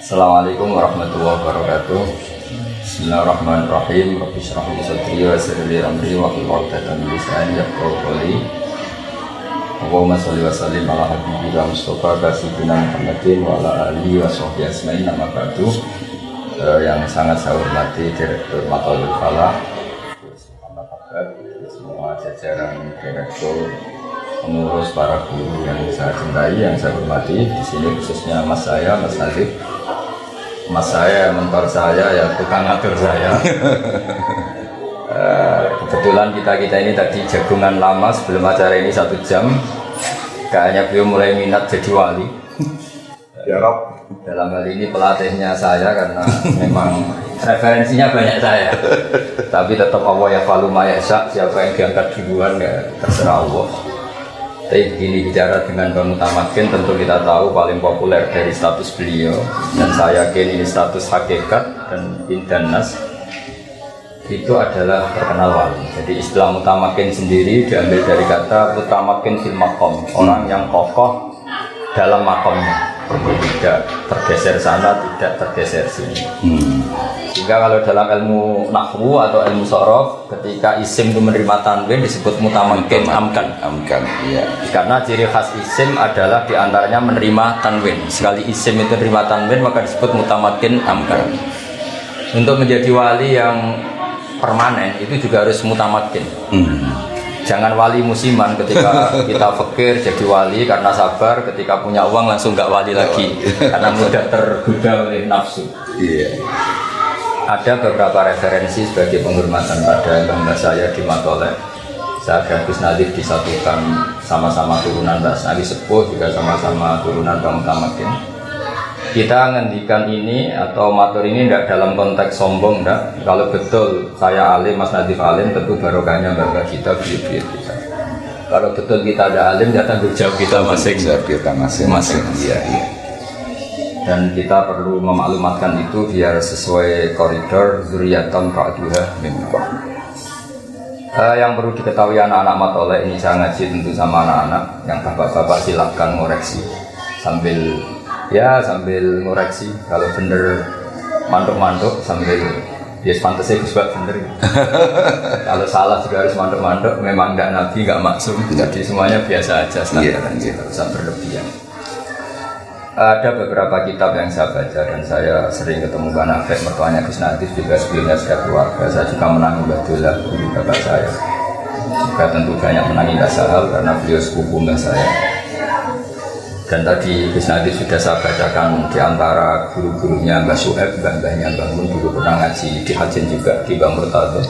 Assalamualaikum warahmatullahi wabarakatuh. Bismillahirrahmanirrahim. Rabbi shrah li sadri wa yassir li amri wahlul 'uqdatam min lisani yafqahu qawli. Allahumma shalli wa sallim ala habibina Mustafa sayyidina Muhammadin wa ala alihi wa sahbihi ajmain. Amma ba'du. Yang sangat saya hormati Direktur Matalul Falah Muhammad Abad, semua jajaran direktur, pengurus, para guru yang saya cintai, yang saya hormati. Di sini khususnya mas saya, Mas Nazif. Mas saya, mentor saya, ya tukang ngatur saya. Kebetulan kita ini tadi jagungan lama sebelum acara ini 1 jam. Kayaknya beliau mulai minat jadi wali. Ya Rob. Dalam hal ini pelatihnya saya karena memang referensinya banyak saya. Tapi tetap Allah ya falu ma yasha, siapa yang diangkat duluan ya terserah Allah. Tapi ini bicara dengan Bang Mutamakin, tentu kita tahu paling populer dari status beliau, dan saya yakin ini status hakikat dan indanas itu adalah terkenal wali. Jadi istilah Mutamakin sendiri diambil dari kata Mutamakin fil maqam, orang yang kokoh dalam makomnya, tidak tergeser sana, tidak tergeser sini. Sehingga kalau dalam ilmu nahwu atau ilmu sorof, ketika isim itu menerima tanwin disebut mutamakin amkan. Iya. Karena ciri khas isim adalah diantaranya menerima tanwin. Sekali isim itu menerima tanwin maka disebut mutamakin amkan. Untuk menjadi wali yang permanen itu juga harus mutamakin. Jangan wali musiman, ketika kita fakir jadi wali karena sabar, ketika punya uang langsung nggak wali lagi karena mudah tergoda oleh nafsu. Iya. Ada beberapa referensi sebagai penghormatan pada bangga saya di Matolek. Saya dan Gus Nadif disatukan sama-sama turunan Mbak Nabi Sepuh, juga sama-sama turunan Bang Mutamakin. Kita ngendikan ini atau matur ini tidak dalam konteks sombong, enggak. Kalau betul saya alim, Mas Nadif alim, tentu barokahnya bangga kita, buyut-buyut kita. Kalau betul kita ada alim, ya tanggung jawab kita masing-masing. Iya. Dan kita perlu memaklumatkan itu biar sesuai koridor zuriyatan ba'duha min ba'd. Yang perlu diketahui anak-anak Matolek ini, saya ngaji tentu sama anak-anak, yang bapak-bapak silahkan ngoreksi sambil ngoreksi. Kalau bener manduk-manduk sambil pantasnya Gus bener. Kalau salah juga harus manduk-manduk, memang enggak nabi, enggak maksum. Jadi semuanya biasa aja, standar aja, tidak usah berlebihan. Ada beberapa kitab yang saya baca dan saya sering ketemu Pak Nafek, mertuanya Gus Nadif, juga sebelumnya saya keluarga. Saya juga menangi Mbah Dullah, guru bapak saya. Juga tentu banyak menangi Mbah Sahal karena beliau sepupu Mbah saya. Dan tadi Gus Nadif sudah saya bacakan di antara guru-gurunya Mbah Su'eb, mbah-mbahnya Mbah Mun, dulu pernah ngaji di Hajin juga di Bang Murtado.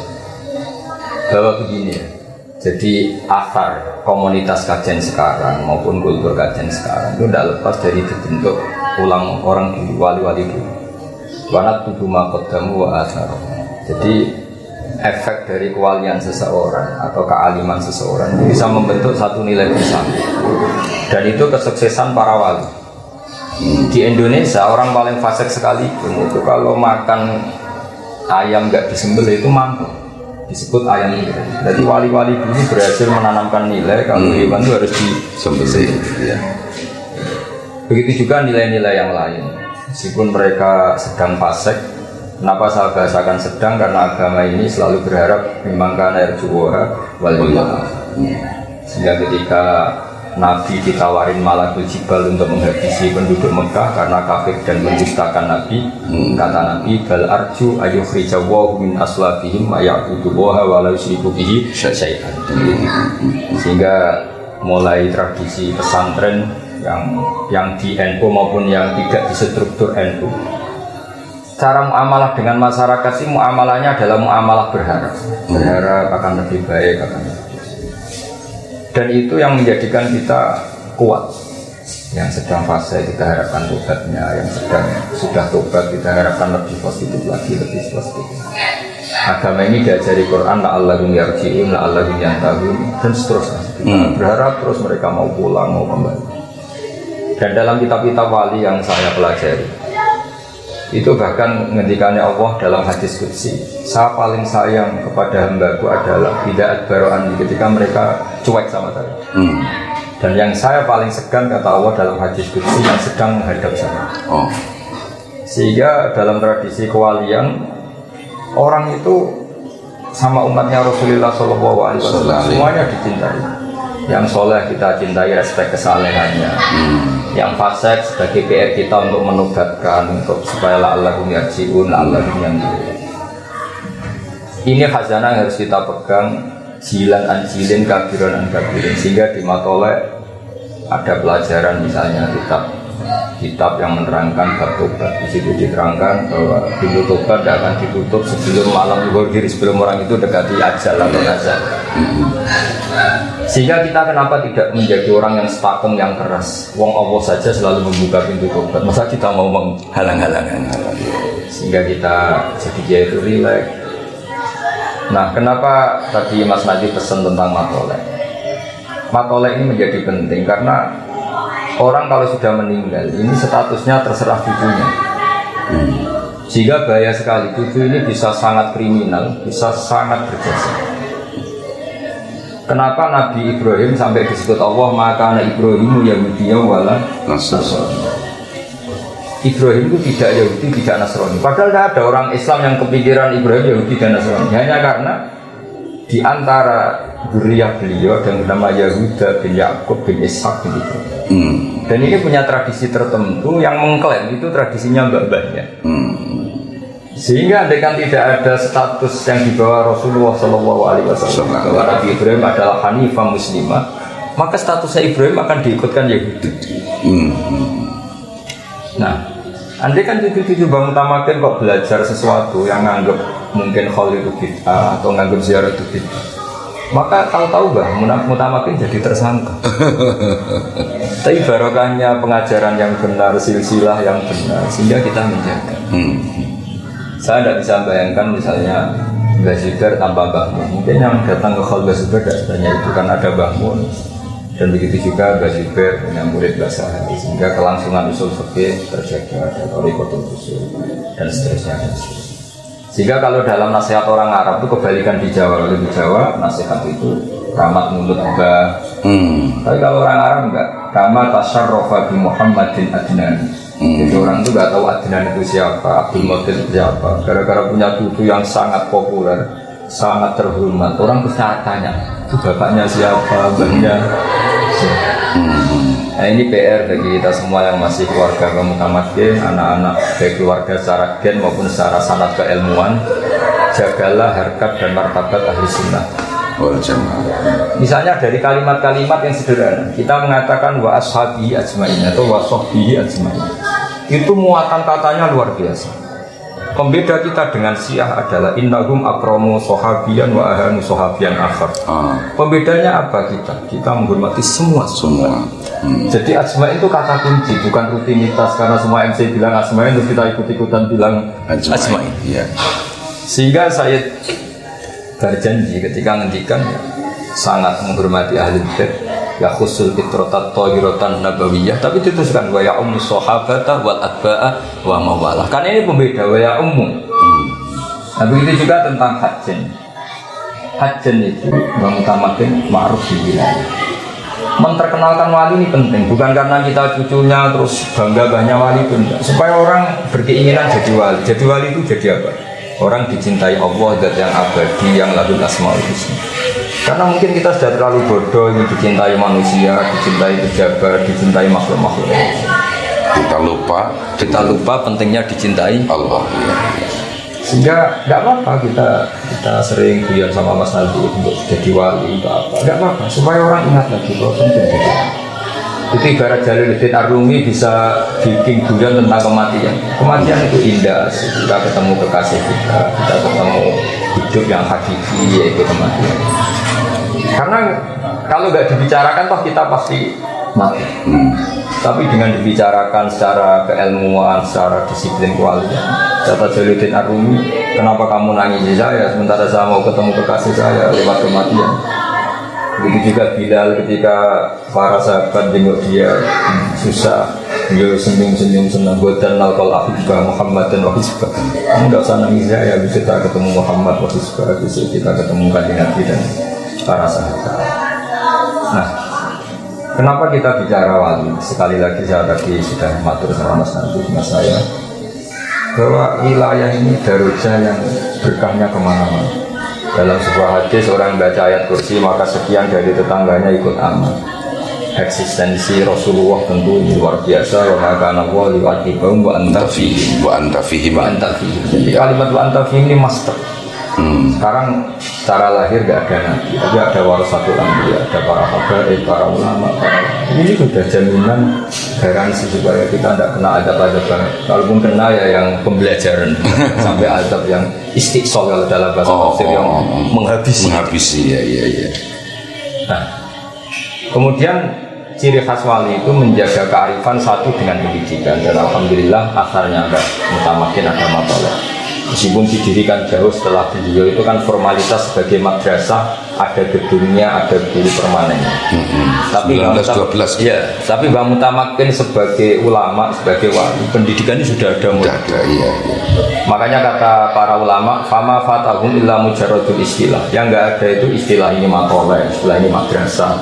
Bahwa begini ya. Jadi akar komunitas kajian sekarang maupun kultur kajian sekarang itu tidak lepas dari dibentuk ulang orang dulu, wali-wali dulu. Wanat tubuh makodamu wa asar. Jadi efek dari kewalian seseorang atau kealiman seseorang bisa membentuk satu nilai besar. Dan itu kesuksesan para wali. Di Indonesia orang paling fasik sekali itu kalau makan ayam nggak disembelih itu mampu. Disebut ayam nilai. Jadi wali-wali dulu berhasil menanamkan nilai kalau hewan itu harus disembelih. Ya. Begitu juga nilai-nilai yang lain. Meskipun mereka sedang fasik, kenapa saya bahasakan sedang? Karena agama ini selalu berharap memang karena erjuwa wal sehingga ketika Nabi ditawarin Malakul Jibal untuk menghabisi penduduk Mekah karena kafir dan mendustakan Nabi, kata Nabi bal arju ayyukhrijawahu min aslabihim aya'budullaha wa la yusyriku bihi syai'an. Sehingga mulai tradisi pesantren yang di NU maupun yang tidak di struktur NU, cara muamalah dengan masyarakat sih muamalahnya adalah muamalah berharap akan lebih baik, dan itu yang menjadikan kita kuat. Yang sedang fase kita harapkan tobatnya, yang sedang sudah tobat kita harapkan lebih positif lagi, lebih positif. Agama ini diajari Quran, la'allahum yarji'un, la'allahum yantahun, dan seterusnya. Kita berharap terus mereka mau pulang, mau kembali. Dan dalam kitab-kitab wali yang saya pelajari, itu bahkan ngendikannya Allah dalam hadis qudsi, saya paling sayang kepada hambaku adalah bida'at baro'ani, ketika mereka cuek sama saya. Dan yang saya paling segan, kata Allah dalam hadis qudsi, yang sedang menghadap saya. Sehingga dalam tradisi kewalian orang itu sama umatnya Rasulullah SAW semuanya dicintai. Yang soleh kita cintai, respek kesalehannya. Yang fasik sebagai PR kita untuk menobatkan, untuk supaya la'allahum yarji'un, la'allahum yanzurun. Ini khazanah yang harus kita pegang, jilan an jilin, kabiran an kabirin. Sehingga di matolek ada pelajaran misalnya kitab yang menerangkan bab tobat. Di situ diterangkan bahwa pintu tobat tidak akan ditutup sebelum malam zuhur, sebelum orang itu dekati ajal atau nazar. Sehingga kita kenapa tidak menjadi orang yang stakeng, yang keras? Wong Allah saja selalu membuka pintu tobat. Masa kita mau menghalang-halangan? Sehingga kita jadi dia itu rileks. Nah, kenapa tadi Mas Nadi pesan tentang matolek? Matolek ini menjadi penting karena orang kalau sudah meninggal ini statusnya terserah cucunya. Sehingga bahaya sekali, cucu ini bisa sangat kriminal, bisa sangat berjasa. Kenapa Nabi Ibrahim sampai disebut Allah maka anak Ibrahimu Yahudiyah wala Nasrani. Ibrahim itu tidak Yahudi, tidak Nasrani. Padahal tidak ada orang Islam yang kepikiran Ibrahim Yahudi dan Nasrani. Hanya karena di antara zuriyah beliau yang bernama Yahuda bin Yakub bin Ishak bin Ibrahim. Dan ini punya tradisi tertentu yang mengklaim itu tradisinya mbah-mbahnya. Sehingga andaikan tidak ada status yang dibawa Rasulullah SAW bahwa Nabi Ibrahim adalah Hanifah Muslimah, maka statusnya Ibrahim akan diikutkan Yahudi. Nah, andaikan cucu-cucu Bang Mutamakin kok belajar sesuatu yang nganggap mungkin khol itu bid'ah atau nganggap ziarah itu bid'ah, maka tahu-tahu Bang Mutamakin jadi tersangka. Tapi barokahnya pengajaran yang benar, silsilah yang benar, sehingga kita menjaga. Saya tidak bisa bayangkan misalnya Mbah Zubair tanpa Mbah Mun. Mungkin yang datang ke Khol Mbah Zubair tidak sebanyak itu kan ada Mbah Mun. Dan begitu juga Mbah Zubair punya murid Mbah Sahari, sehingga kelangsungan usul fikih terjaga, ada thariqatul usul dan seterusnya. Sehingga kalau dalam nasihat orang Arab itu kebalikan di Jawa. Kalau di Jawa nasihat itu rahmat mulut Mbah. Tapi kalau orang Arab enggak, kama tasyarrafa bi Muhammadin adnani. Jadi orang itu nggak tahu Adnan itu siapa, Abdul Muttalib siapa. Gara-gara punya cucu yang sangat populer, sangat terhormat, orang terus tanya, itu bapaknya siapa, mbahnya siapa. Nah ini PR bagi kita semua yang masih keluarga Mutamakin, anak-anak baik keluarga secara gen maupun secara sanad keilmuan, jagalah harkat dan martabat ahli sunnah. Misalnya dari kalimat-kalimat yang sederhana, kita mengatakan wa ashabi ajmain atau wa sahbihi ajmain. Itu muatan katanya luar biasa. Pembeda kita dengan Syiah adalah innahum akramu sahabiyan wa ahanu sahabiyan akhar. Pembedanya apa kita? Kita menghormati semua. Jadi ajmain itu kata kunci, bukan rutinitas karena semua MC bilang ajmain terus kita ikut-ikutan bilang ajmain. Ya. Sehingga saya berjanji ketika ngendikan sangat menghormati ahli bait, ya khusul fitrotat tohirotan nabawiyah, tapi dituliskan wa ya ummu sahabata wal atba'a wa mawalah. Karena ini pembeda wa ya ummu. Nah begitu juga tentang hajjen. Hajjen itu mengutamakan ma'ruf bil wilayah. Menterkenalkan wali ini penting, bukan karena kita cucunya terus bangga banyak wali itu enggak. Supaya orang berkeinginan jadi wali. Jadi wali itu jadi apa? Orang dicintai Allah, zat yang abadi, yang lahul asmaul husna. Karena mungkin kita sudah terlalu bodoh ingin dicintai manusia, dicintai pejabat, dicintai makhluk-makhluk. Kita lupa pentingnya dicintai Allah. Ya. Sehingga tidak apa-apa kita sering guyon sama Mas Naldi untuk jadi wali atau apa. Tidak apa-apa, supaya orang ingat lagi bahwa penting jadi wali. Itu ibarat Jalaluddin Ar-Rumi bisa bikin guyon tentang kematian. Kematian itu indah, kita ketemu kekasih kita ketemu hidup yang hakiki, yaitu kematian. Karena kalau nggak dibicarakan toh kita pasti mati. Tapi dengan dibicarakan secara keilmuan, secara disiplin kewalian. Kata Jalaluddin Ar-Rumi, kenapa kamu nangis saya sementara saya mau ketemu kekasih saya lewat kematian? Begitu juga Bilal ketika para sahabat jenguk dia susah, dia senyum-senyum senang. Godan nalkal ahibah Muhammad dan wahisbah. Kamu tidak usah nangis ya, bisa kita ketemu Muhammad wahisbah, bisa kita ketemu kanjeng Nabi dan para sahabat. Nah, kenapa kita bicara wali? Sekali lagi saya tadi sudah matur sama Mas Nanti, Mas saya. bahwa wilayah ini darujah yang berkahnya kemana-mana. Dalam sebuah hadis orang baca ayat kursi maka sekian dari tetangganya ikut aman. Eksistensi Rasulullah tentu luar biasa. Wa maka nawa liwatibahum wa anta fihim. Jadi kalimat wa anta fihim ini master. Sekarang secara lahir gak ada nabi, tapi ada warasatul anbiya, ada para habaib, para ulama. Ini sudah jaminan garansi supaya kita tidak kena azab-azab banget. Kalaupun kena ya yang pembelajaran sampai azab yang istiqsal kalau dalam bahasa tafsir yang menghabisi. Ya. Nah, kemudian ciri khas wali itu menjaga kearifan satu dengan pendidikan, dan alhamdulillah asarnya ada mutamakin, ada matoleh. Meskipun didirikan jauh setelah beliau itu kan formalitas sebagai madrasah, ada gedungnya, ada guru permanennya. Tapi 1912 ya, tapi Mbak Mutamakin sebagai ulama, sebagai wali, pendidikannya sudah ada mulai. Iya. Makanya kata para ulama, fama fatahum illa mujarradul istilah. Yang enggak ada itu istilah ini matoleh, istilah ini madrasah,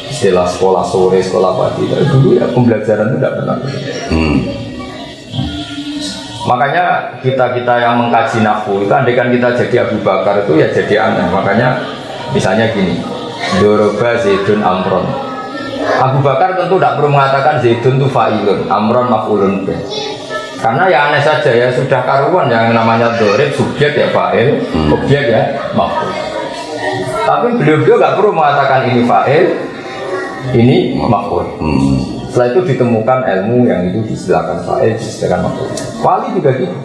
istilah sekolah sore, sekolah pagi. Dulu ya pembelajaran itu tidak pernah. Makanya kita yang mengkaji nahwu itu, andaikan kita jadi Abu Bakar itu ya jadi aneh. Makanya misalnya gini, doroba Zaidun Amron. Abu Bakar tentu tidak perlu mengatakan Zaidun itu fa'ilun, Amron maf'ulun. Karena ya aneh saja ya, sudah karuan yang namanya dorib, subjek ya fa'il, objek ya maf'ul. Tapi beliau nggak perlu mengatakan ini fa'il, ini maf'ul. Setelah itu ditemukan ilmu yang itu disediakan fa'il, disediakan maf'ul. Wali juga gitu.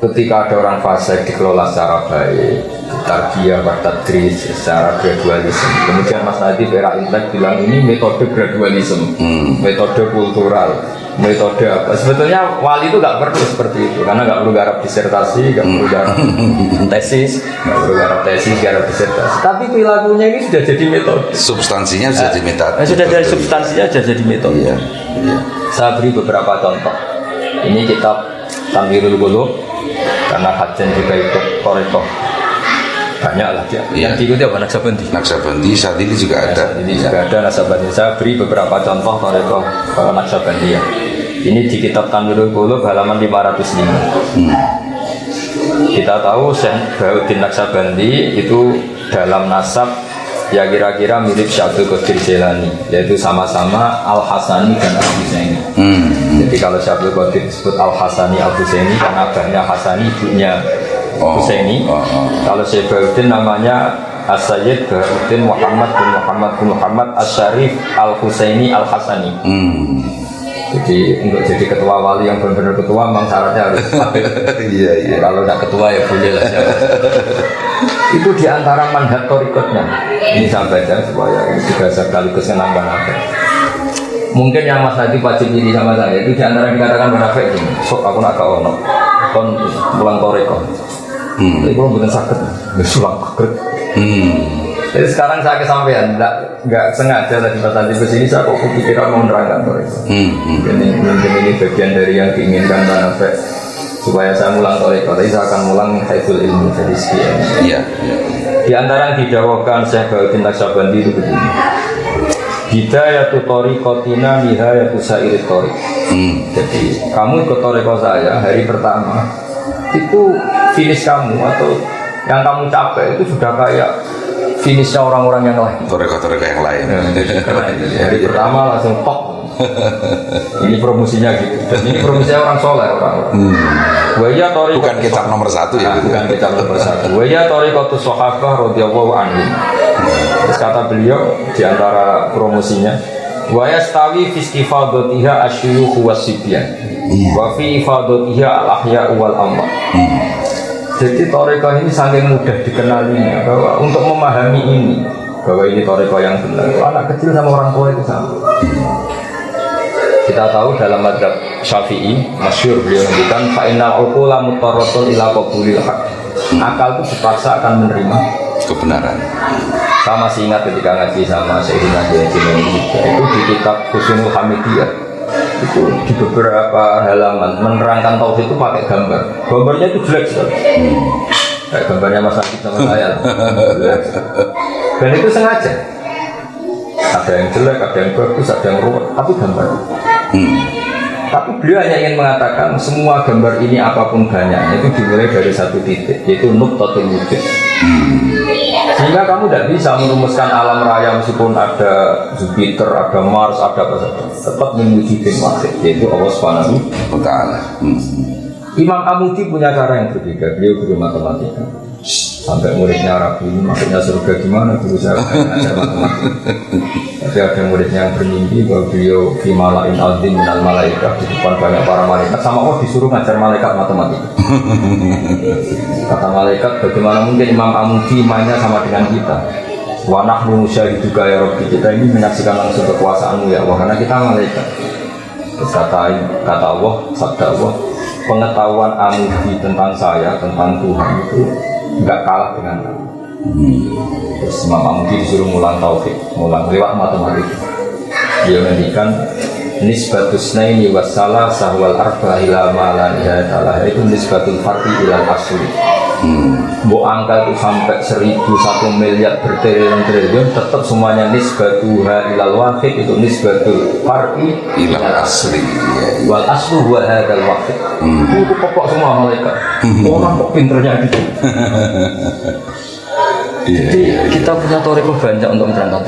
Ketika ada orang fasik dikelola secara baik, tarbiyah, tadris, secara gradualisme. Kemudian Mas Nadif era intelek bilang ini metode gradualisme, metode kultural, metode apa? Sebetulnya wali itu nggak perlu seperti itu, karena nggak perlu garap disertasi, nggak perlu garap tesis, nggak perlu garap tesis, garap disertasi. Tapi perilakunya ini sudah jadi metode. Substansinya sudah jadi metode. Sudah dari substansinya sudah jadi metode. Iya. Saya beri beberapa contoh. Ini kitab Tanwirul Qulub, karena Hajan juga ikut Toriko. Banyak lah dia. Yang diikuti apa? Naksabandi saat ini juga ada. Ini juga ada Naksabandi. Saya beri beberapa contoh Toriko Naksabandi ya. Ini di kitab Tanwirul Qulub halaman 505. Kita tahu Syekh Bahuddin Naksabandi itu dalam nasab ya kira-kira mirip Syekh Qadir Jilani, yaitu sama-sama Al-Hasani dan Al-Husaini. Jadi kalau Syekh Qadir disebut Al-Hasani Al-Husaini karena abahnya Hasani, ibunya Husaini. Kalau Syekh Bahuddin namanya As-Sayyid Bahuddin Muhammad bin Muhammad As-Syarif Al-Husaini Al-Hasani. Jadi untuk jadi ketua wali yang benar-benar ketua memang syaratnya harus iya. Kalau tidak ketua ya boleh lah itu diantara manhaj torikotnya. Ini saya baca supaya ini juga sekaligus menambah apa. Mungkin yang Mas Hadi wajib ini sama saya itu diantara yang dikatakan munafik ini. Sok aku nak kau ono kon pulang torikot. Tapi kalau bukan sakit, besulang sakit. Jadi sekarang saya kesampaian, nggak sengaja tadi pas tadi ke sini saya kok kepikiran mau menerangkan toriko. Mungkin ini bagian dari yang diinginkan Tanafek supaya saya mulang toriko. Tapi saya akan mulang haiful ilmu dari sekian. Iya. Di antara yang didakwakan Syekh Bahuddin Naksabandi itu begini. Hidayatu torikotina nihayatu sairit torik. Jadi kamu ikut toriko saya hari pertama itu finish kamu atau yang kamu capai itu sudah kayak finishnya orang-orang yang lain. Toreko-toreko yang lain. Hari pertama langsung top. Ini promosinya gitu. Dan ini promosinya orang soleh orang-orang. Bukan kitab nomor 1 ya. Bukan kitab nomor 1. Waya torikotus sahabah radhiyallahu anhum. Terus kata beliau di antara promosinya, waya stawi fistifadatiha asyuyukh wasibyan. Wa fi ifadatiha al-ahya wal amwat. Jadi toriko ini saking mudah dikenalinya bahwa untuk memahami ini bahwa ini toriko yang benar, anak kecil sama orang tua itu sama. Kita tahu dalam madzhab Syafi'i masyhur beliau menunjukkan fa'innal uqula mutarratun ila qabulil haq. Akal itu dipaksa akan menerima kebenaran. Saya masih ingat ketika ngaji sama Sayyidina Jilani itu di kitab Husnul Hamidiyah. Itu di beberapa halaman menerangkan tauhid itu pakai gambar. Gambarnya itu jelek sekali. Kayak gambarnya Mas Akib sama saya. Dan itu sengaja. Ada yang jelek, ada yang bagus, ada yang ruwet, tapi gambar. Tapi beliau hanya ingin mengatakan semua gambar ini apapun banyaknya itu dimulai dari satu titik, yaitu nuqtatul wujud. Sehingga kamu tidak bisa merumuskan alam raya meskipun ada Jupiter, ada Mars, ada apa saja, tetap mewujudin wahid, yaitu Allah Subhanahu wa Ta'ala. Imam Amudi punya cara yang berbeda. Beliau guru matematika. Sampai muridnya ragu, ini maksudnya surga gimana? Guru saya ngajar matematika. Tapi ada muridnya yang bermimpi bahwa beliau di malain azim minal malaikat, di depan banyak para malaikat, sama Allah disuruh ngajar malaikat matematika. Kata malaikat, bagaimana mungkin Imam Amudi mainnya sama dengan kita? Wa nahnu musyahiduka ya Rabbi, kita ini menyaksikan langsung kekuasaanmu ya Allah, karena kita malaikat. Terus kata Allah, sabda Allah, pengetahuan Amudi tentang saya, tentang Tuhan itu enggak kalah dengan kamu. Terus Imam Amudi disuruh mulang tauhid, mulang lewat matematika. Dia mendikan nisbatus naini wassalah sahwal arba ila ma la nihayata, itu nisbatul fardi ila asli. Bo angka itu sampai 1.000, 1 miliar bertriliun-triliun, tetap semuanya nisbatuha ilal wahid, itu nisbatul fardi Ilal asli. wal aslu huwa hadzal wahid. Itu pokok semua malaikat. Orang kok pinternya gitu. Jadi kita punya toriko banyak untuk menerangkan.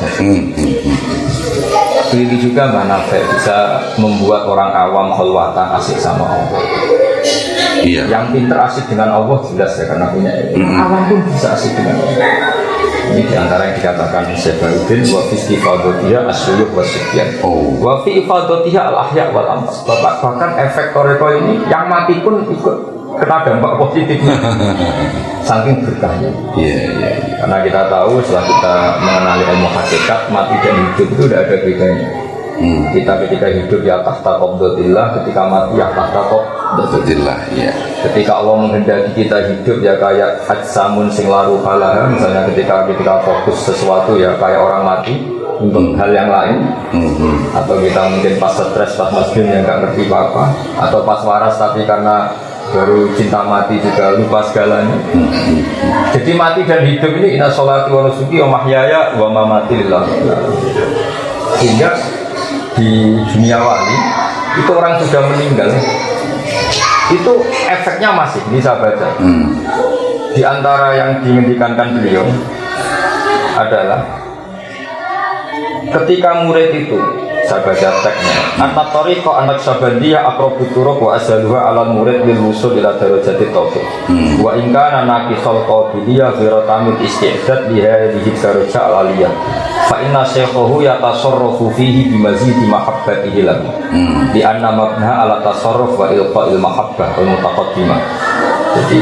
Begitu juga Mbah Nafi bisa membuat orang awam kholwatan asik sama Allah. Iya. Yang pinter asik dengan Allah jelas ya, karena punya ilmu. Awam pun bisa asik dengan Allah. Ini diantara yang dikatakan Syekh Baruddin, wa fi ifadotiha asyuyuh wa sibyan, wa fi ifadotiha al-ahya wal amwat. Bahkan efek toriko ini yang mati pun ikut kena dampak positifnya. Saking berkahnya. Iya. Karena kita tahu setelah kita mengenali ilmu hakikat, mati dan hidup itu tidak ada bedanya. Kita ketika hidup ya tahta qabdatillah, ketika mati ya tahta qabdatillah. Ya. Ketika Allah menghendaki kita hidup ya kayak ajsamun sing laru falaha, misalnya ketika fokus sesuatu ya kayak orang mati untuk hal yang lain. Atau kita mungkin pas stres, pas masjid yang nggak ngerti apa-apa, atau pas waras tapi karena baru cinta mati juga lupa segalanya. Jadi mati dan hidup ini inna sholati wa nusuki wa mahyaya wa mamati lillah. Sehingga di dunia wali itu orang sudah meninggal, itu efeknya masih bisa baca. Di antara yang diinginkan beliau adalah ketika murid itu, saya baca teksnya, anak toriko anak sabandiyah akrobut turuk wa asyaluha alal murid lil wusul ila darajati taufiq wa ingkana nakisol qawbidiyah virotamid isti'dad liha dihid darajah alaliyah fa inna syekhohu yatasarrafu fihi bimazidi mahabbatihi lagu di anna mabna ala tasarruf wa ilqa'il mahabbah wal mutaqaddimah. Jadi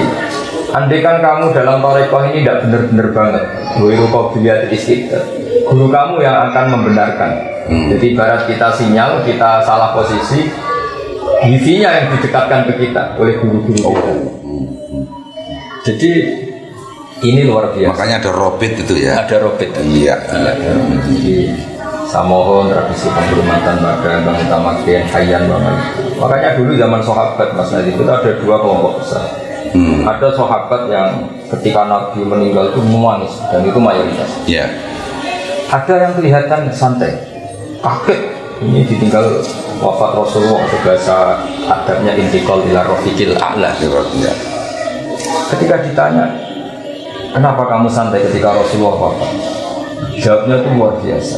andaikan kamu dalam toriko ini tidak benar-benar banget wiru qawbidiyah isti'dad, guru kamu yang akan membenarkan. Jadi ibarat kita sinyal, kita salah posisi, wifi-nya yang didekatkan ke kita oleh guru-guru kita. Jadi ini luar biasa. Makanya ada robit itu ya. Ada robit. Iya. Jadi saya mohon tradisi penghormatan pada Bang Utamakian Hayyan Bang. Makanya dulu zaman sahabat Mas Nadif itu ada 2 kelompok besar. Ada sahabat yang ketika Nabi meninggal itu menangis, dan itu mayoritas. Iya. Ada yang kelihatan santai, kaget, ini ditinggal wafat Rasulullah, bahasa adabnya intikal ila rafiqil a'la. Ya. Ketika ditanya, kenapa kamu santai ketika Rasulullah wafat? Jawabnya itu luar biasa.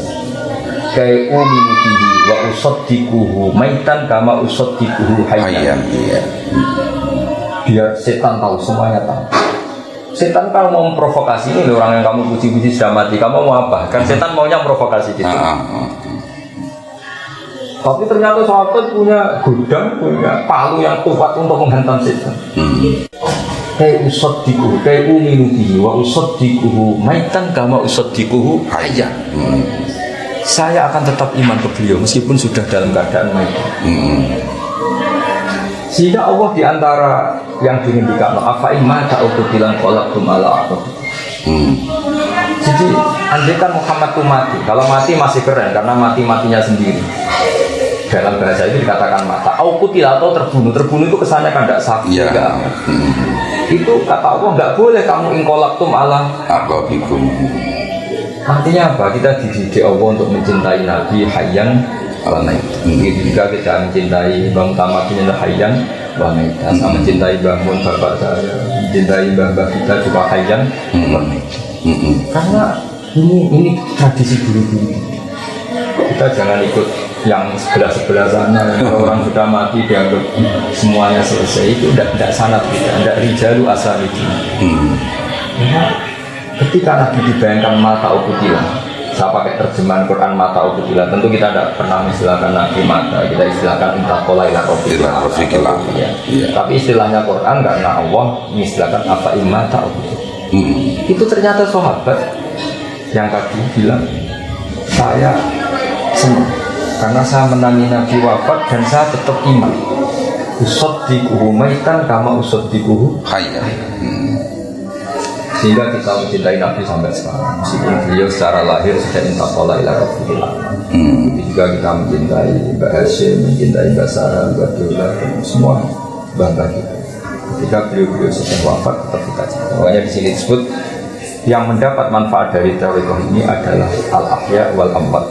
Kayak uminu bihi wa usaddiquhu maitan kama usaddiquhu hayyan. Iya. Biar setan tahu, semuanya tahu. Setan kalau mau memprovokasi, ini orang yang kamu puji-puji sudah mati, kamu mau apa? Kan setan maunya memprovokasi gitu. Tapi ternyata sahabat punya gudang, punya palu yang kuat untuk menghantam setan. Kayak usaddiquhu, kayak uminu bihi wa usaddiquhu maitan kama usaddiquhu hayyan. Saya akan tetap iman ke beliau meskipun sudah dalam keadaan mati. Sehingga Allah diantara yang diinginkan apa iman tak utuh bilang kolak ala apa. Jadi andaikan Muhammad itu mati, kalau mati masih keren karena matinya sendiri. Dalam bahasa itu dikatakan mata. Aukutil atau terbunuh itu kesannya kan tidak sakit. Iya. Itu kata Allah nggak boleh kamu ingkolaktum ala aqabikum. Artinya apa? Kita dididik Allah untuk mencintai Nabi Hayyan Jika kita mencintai Bang Tamat ini hayyan wa maitan, sama mencintai bangun bapak saya, mencintai mbah kita juga hayyan wa maitan. Karena ini tradisi dulu-dulu. Kita jangan ikut yang sebelah sana. Kalau orang sudah mati dianggap semuanya selesai, itu tidak sanad kita, tidak rijalu asal itu. Ketika Nabi dibayangkan mata ukutilah, saya pakai terjemahan Quran mata ukutilah, tentu kita tidak pernah istilahkan Nabi mata, kita istilahkan intakola ila rofiqillah. Tapi istilahnya Quran karena Allah mengistilahkan apa imata ukutilah. Itu ternyata sahabat yang tadi bilang, saya senang karena saya menangi Nabi wafat dan saya tetap iman. Usaddiquhu maitan kama usaddiquhu hayyan. Sehingga kita mencintai Nabi sampai sekarang. Meskipun beliau secara lahir sudah intaqala ila rafiqillah. Juga kita mencintai Mbak Hashim, mencintai Mbak Sarah, Mbak Dola, dan semua bangga kita. Ketika beliau sudah wafat tetap kita cinta. Makanya di sini disebut yang mendapat manfaat dari tarekat ini adalah al-ahya wal amwat.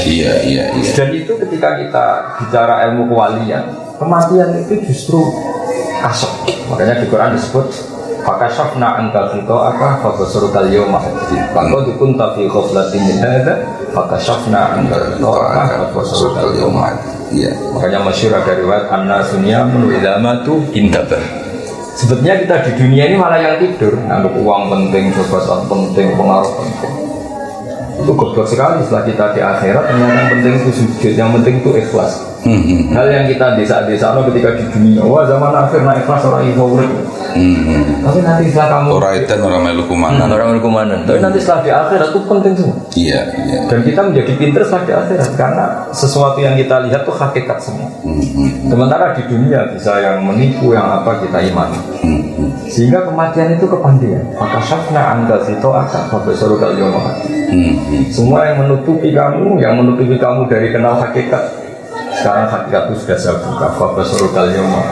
Iya. Dan itu ketika kita bicara ilmu kewalian, kematian itu justru kasok. Makanya di Quran disebut fakashafna anka ghita'aka fabasurukal yawma hadid. Laqad kunta fi ghaflatin min hadza fakashafna anka ghita'aka fabasurukal yawma hadid. Iya. Makanya masyhur ada riwayat anna-sunya min idamatu intabah. Sebetulnya kita di dunia ini malah yang tidur, anggap uang penting, jabatan penting, pengaruh penting. Itu goblok sekali. Setelah kita di akhirat ternyata yang penting itu sujud, yang penting itu ikhlas. Hal yang kita desa-desa ketika di dunia, wah zaman akhir naik ikhlas orang ikhlas. Tapi nanti setelah kamu orang edan orang melu kumanan. Tapi nanti setelah di akhirat itu penting semua. Iya. Dan kita menjadi pintar setelah di akhirat karena sesuatu yang kita lihat itu hakikat semua. Sementara di dunia bisa yang menipu, yang apa kita imani. Sehingga kematian itu kepandian. Maka syafna anda sito akak babesoru kal yawma. Semua yang menutupi kamu dari kenal hakikat. Sekarang hakikat itu sudah saya buka. Babesoru kal yawma.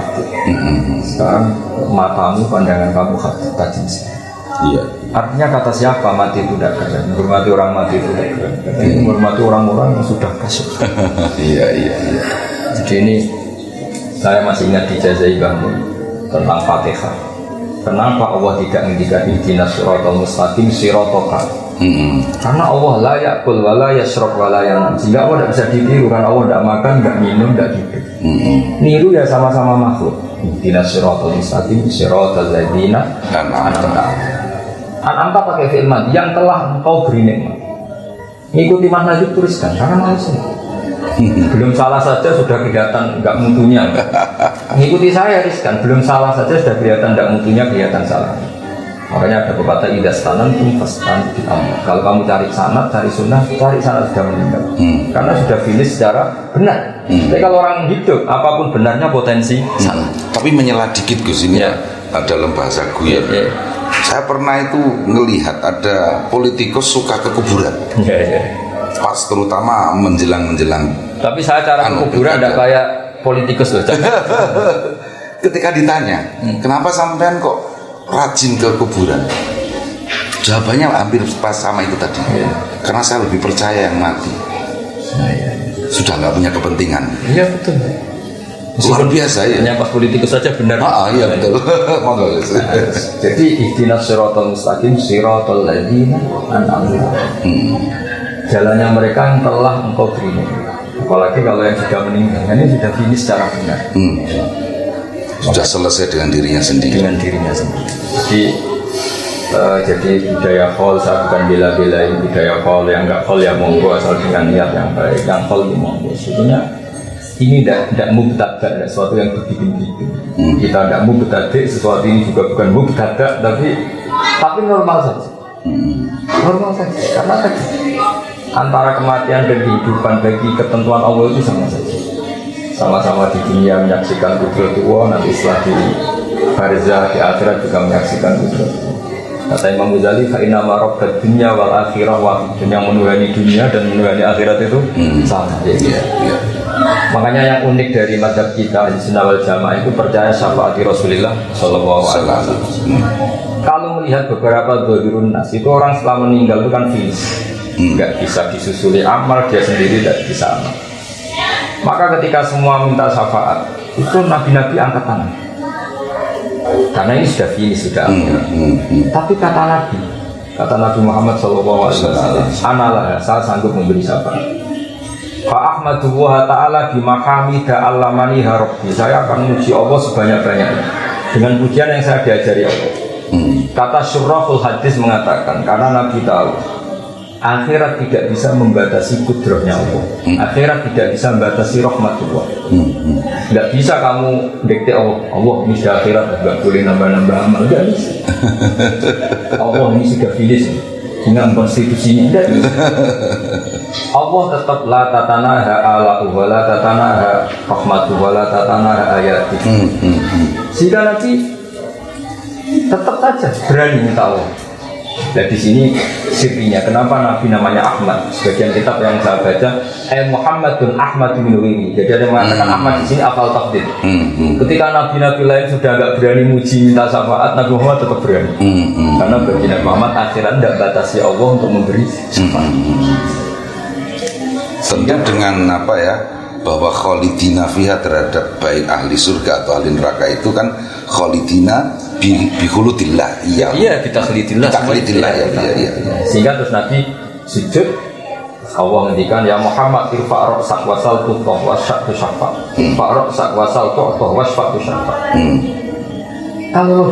Sekarang matamu, pandangan kamu tajam. Iya. Artinya kata siapa mati itu tidak keren. Menghormati orang mati itu tidak keren. Menghormati orang-orang yang sudah kasut. Iya. Jadi ini saya masih ingat dijazai bangun tentang Fatihah. Kenapa Allah tidak menjadikan ihdinas siratal mustaqim siratoka? Karena Allah la ya'kul wa la yashrab wa la yanam. Sehingga Allah tidak bisa ditiru karena Allah tidak makan, tidak minum, tidak hidup. Niru ya sama-sama makhluk. Ihdinas siratal mustaqim siratal ladzina an'amta pakai fi'il madhi yang telah engkau beri nikmat. Ngikuti makna itu tuliskan karena langsung. Belum salah saja sudah kelihatan enggak mutunya. Ngikuti saya riskan, belum salah saja sudah kelihatan enggak mutunya, kelihatan salah. Makanya ada pepatah idas tanan tum fastan diamal. Kalau kamu cari sanad, cari sunnah, cari sanad sudah meninggal. Karena sudah finish secara benar. Tapi kalau orang hidup, apapun benarnya potensi salah. Tapi menyela dikit Gus ini dalam bahasa gue. Saya pernah itu ngelihat ada politikus suka ke kuburan. Pas terutama menjelang. Tapi saya cara ke kuburan tidak kayak politikus loh. Ketika ditanya, kenapa sampean kok rajin ke kuburan? Jawabannya hampir pas sama itu tadi. Karena saya lebih percaya yang mati. Sudah nggak punya kepentingan. Iya betul. Luar biasa ya. Hanya pas politikus saja benar. Iya betul. Jadi ihdinas siratal mustaqim siratal ladzina an'amta. Jalannya mereka yang telah engkau beri. Apalagi kalau yang sudah meninggal, ini sudah finish secara benar. Sudah selesai dengan dirinya sendiri. Jadi budaya khol, saya bukan bela-belain budaya khol. Yang enggak khol ya monggo, asal dengan niat yang baik. Yang khol ya monggo. Sebetulnya ini tidak mubtada, tidak sesuatu yang berbikin-bikin. Kita tidak mubtadi, sesuatu ini juga bukan mubtada, tapi normal saja. Normal saja, karena tadi antara kematian dan kehidupan bagi ketentuan Allah itu sama saja. Sama-sama di dunia menyaksikan kudrat Allah, nanti setelah di barzah di akhirat juga menyaksikan kudrat Allah. Kata Imam Ghazali, fa'inna ma'rabbat dunya wal akhirah wahid. Yang menuhani dunia dan menuhani akhirat itu sama. Makanya yang unik dari mazhab kita di Sunnah wal Jamaah itu percaya syafaat Rasulullah Shallallahu Alaihi Wasallam. Kalau melihat beberapa dzahirun nas itu orang setelah meninggal itu kan finish, nggak bisa disusuli amal, dia sendiri tidak bisa amal. Maka ketika semua minta syafaat itu nabi-nabi angkat tangan karena ini sudah finish, sudah akhir. Tapi kata Nabi Muhammad Shallallahu Alaihi Wasallam, analah, saya sanggup memberi syafaat. Fa ahmadullah ta'ala bimahamida allamani harabbi. Saya akan memuji Allah sebanyak-banyaknya dengan pujian yang saya diajari Allah. Kata Syurahul Hadis mengatakan, karena Nabi tahu akhirat tidak bisa membatasi kudrahnya Allah. Akhirat tidak bisa membatasi rahmatullah. Tidak bisa kamu dikte Allah ini sudah akhirat, tidak boleh nambah-nambah amal. Tidak bisa. Allah ini sudah finish dengan konstitusinya. Tidak bisa. Allah tetap la tatanaha ala'u wa la tatanaha rahmatu wa la tatanaha ayati. Sehingga Nabi tetap saja berani minta Allah. Nah di sini sirinya kenapa Nabi namanya Ahmad. Sebagian kitab yang saya baca Muhammadun Ahmad bin Nurini. Jadi ada yang mengatakan Ahmad di sini afal tafdil. Ketika nabi-nabi lain sudah agak berani muji minta syafaat, Nabi Muhammad tetap berani. Karena bagi Nabi Muhammad akhirat tidak batasi Allah untuk memberi syafaat. Tentu dengan apa ya, bahwa kholidina fiha terhadap baik ahli surga atau ahli neraka itu kan kholidina bihulutillah. Iya, kita kholidillah ya. Sehingga terus Nabi sujud, Allah ngendikan ya Muhammad irfa' ra'sak wasal tuqah wasyatu syafa'. Irfa' ra'sak wasal tuqah wasyatu syafa'. Kalau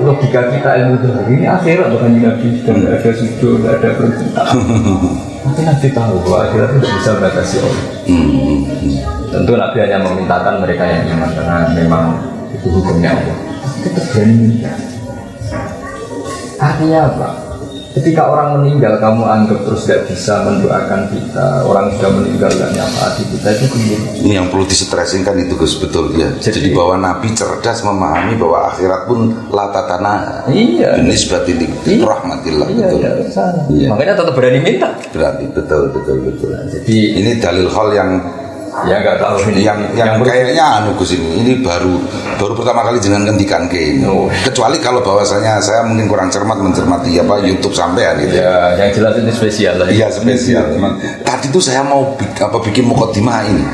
logika kita ilmu ini akhirat bukan Nabi, tidak ada sujud, tidak ada perintah. Tapi Nabi tahu bahwa akhirat tidak bisa batasi Allah. Tentu Nabi hanya memintakan mereka yang iman karena memang itu hukumnya Allah. Tetap berani minta. Artinya apa? Ketika orang meninggal kamu anggap terus tidak bisa mendoakan kita. Orang sudah meninggal dan nyafaati kita itu keliru. Ini yang perlu distressing kan itu Gus, betul ya. Jadi bahwa Nabi cerdas memahami bahwa akhirat pun latatana. Iya. Nisbatil rahmatillah, betul. Iya. Makanya tetap berani minta. Berarti betul. Nah, jadi ini dalil hal yang ya nggak tahu ini yang kayaknya Gus ini baru pertama kali jangan gantikan ke kecuali kalau bahwasanya saya mungkin kurang mencermati apa YouTube sampean gitu ya, yang jelas ini spesial lah. Iya spesial. Tadi tuh saya mau bikin mukadimah ini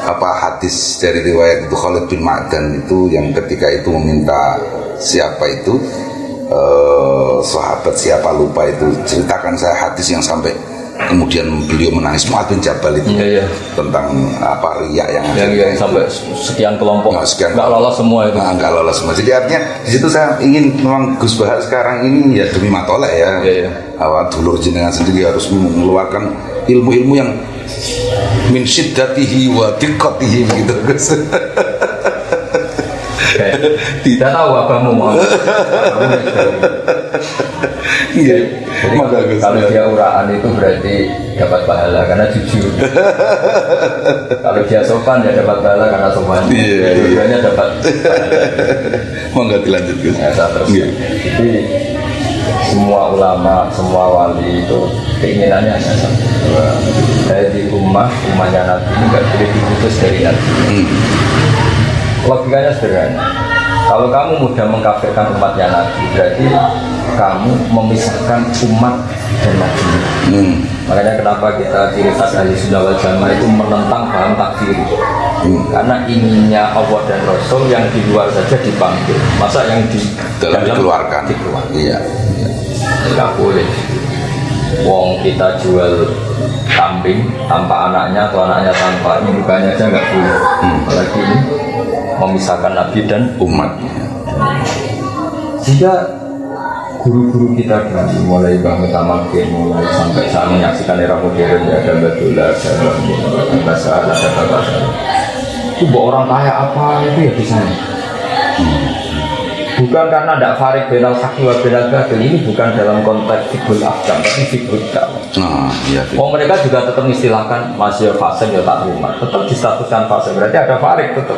apa hadis dari riwayat itu Khalid bin Ma'dan itu yang ketika itu meminta siapa itu sahabat siapa lupa itu, ceritakan saya hadis yang sampai kemudian beliau menangis, Mu'adz bin Jabal itu tentang apa riya yang sampai sekian kelompok nggak lolos semua itu. Nggak lolos semua. Jadi artinya di situ saya ingin memang Gus bahas sekarang ini ya demi matoleh ya. Awal dulur jenengan sendiri harus mengeluarkan ilmu-ilmu yang min syiddatihi wa diqqatihi gitu Gus. Tidak tahu abamu mau. Iya. Jadi kalau dia uraan itu berarti dapat pahala karena jujur. Kalau dia sopan dia dapat pahala karena sopan. Dua-duanya dapat pahala. Mau nggak dilanjut Gus? Terus. Jadi semua ulama, semua wali itu keinginannya hanya satu. Dari umatnya Nabi ini nggak boleh diputus dari Nabi. Logikanya sederhana. Kalau kamu mudah mengkafirkan umatnya Nabi, berarti kamu memisahkan umat dan Nabi. Makanya kenapa kita ciri khas ahli sunnah wal jamaah itu menentang paham takfir. Karena inginnya Allah dan Rasul yang di luar saja dipanggil, masa yang di dalam dikeluarkan. Iya. Tidak boleh. Wong kita jual kambing tanpa anaknya atau anaknya tanpa indukanya aja nggak boleh. Apalagi ini memisahkan Nabi dan umatnya. Jika guru-guru kita dulu mulai Mbah Mutamakin mulai sampai saat menyaksikan era modern ya, ada Badullah, ada Basar, ada Babasar. Itu buat orang kaya apa itu ya bisa. Bukan karena tidak farik benal haki wa benal batil, ini bukan dalam konteks fikul ahkam, tapi fikul dakwah. Mereka juga tetap mengistilahkan masih fasik ya tak terima, tetap distatuskan fasik, berarti ada farik tetap.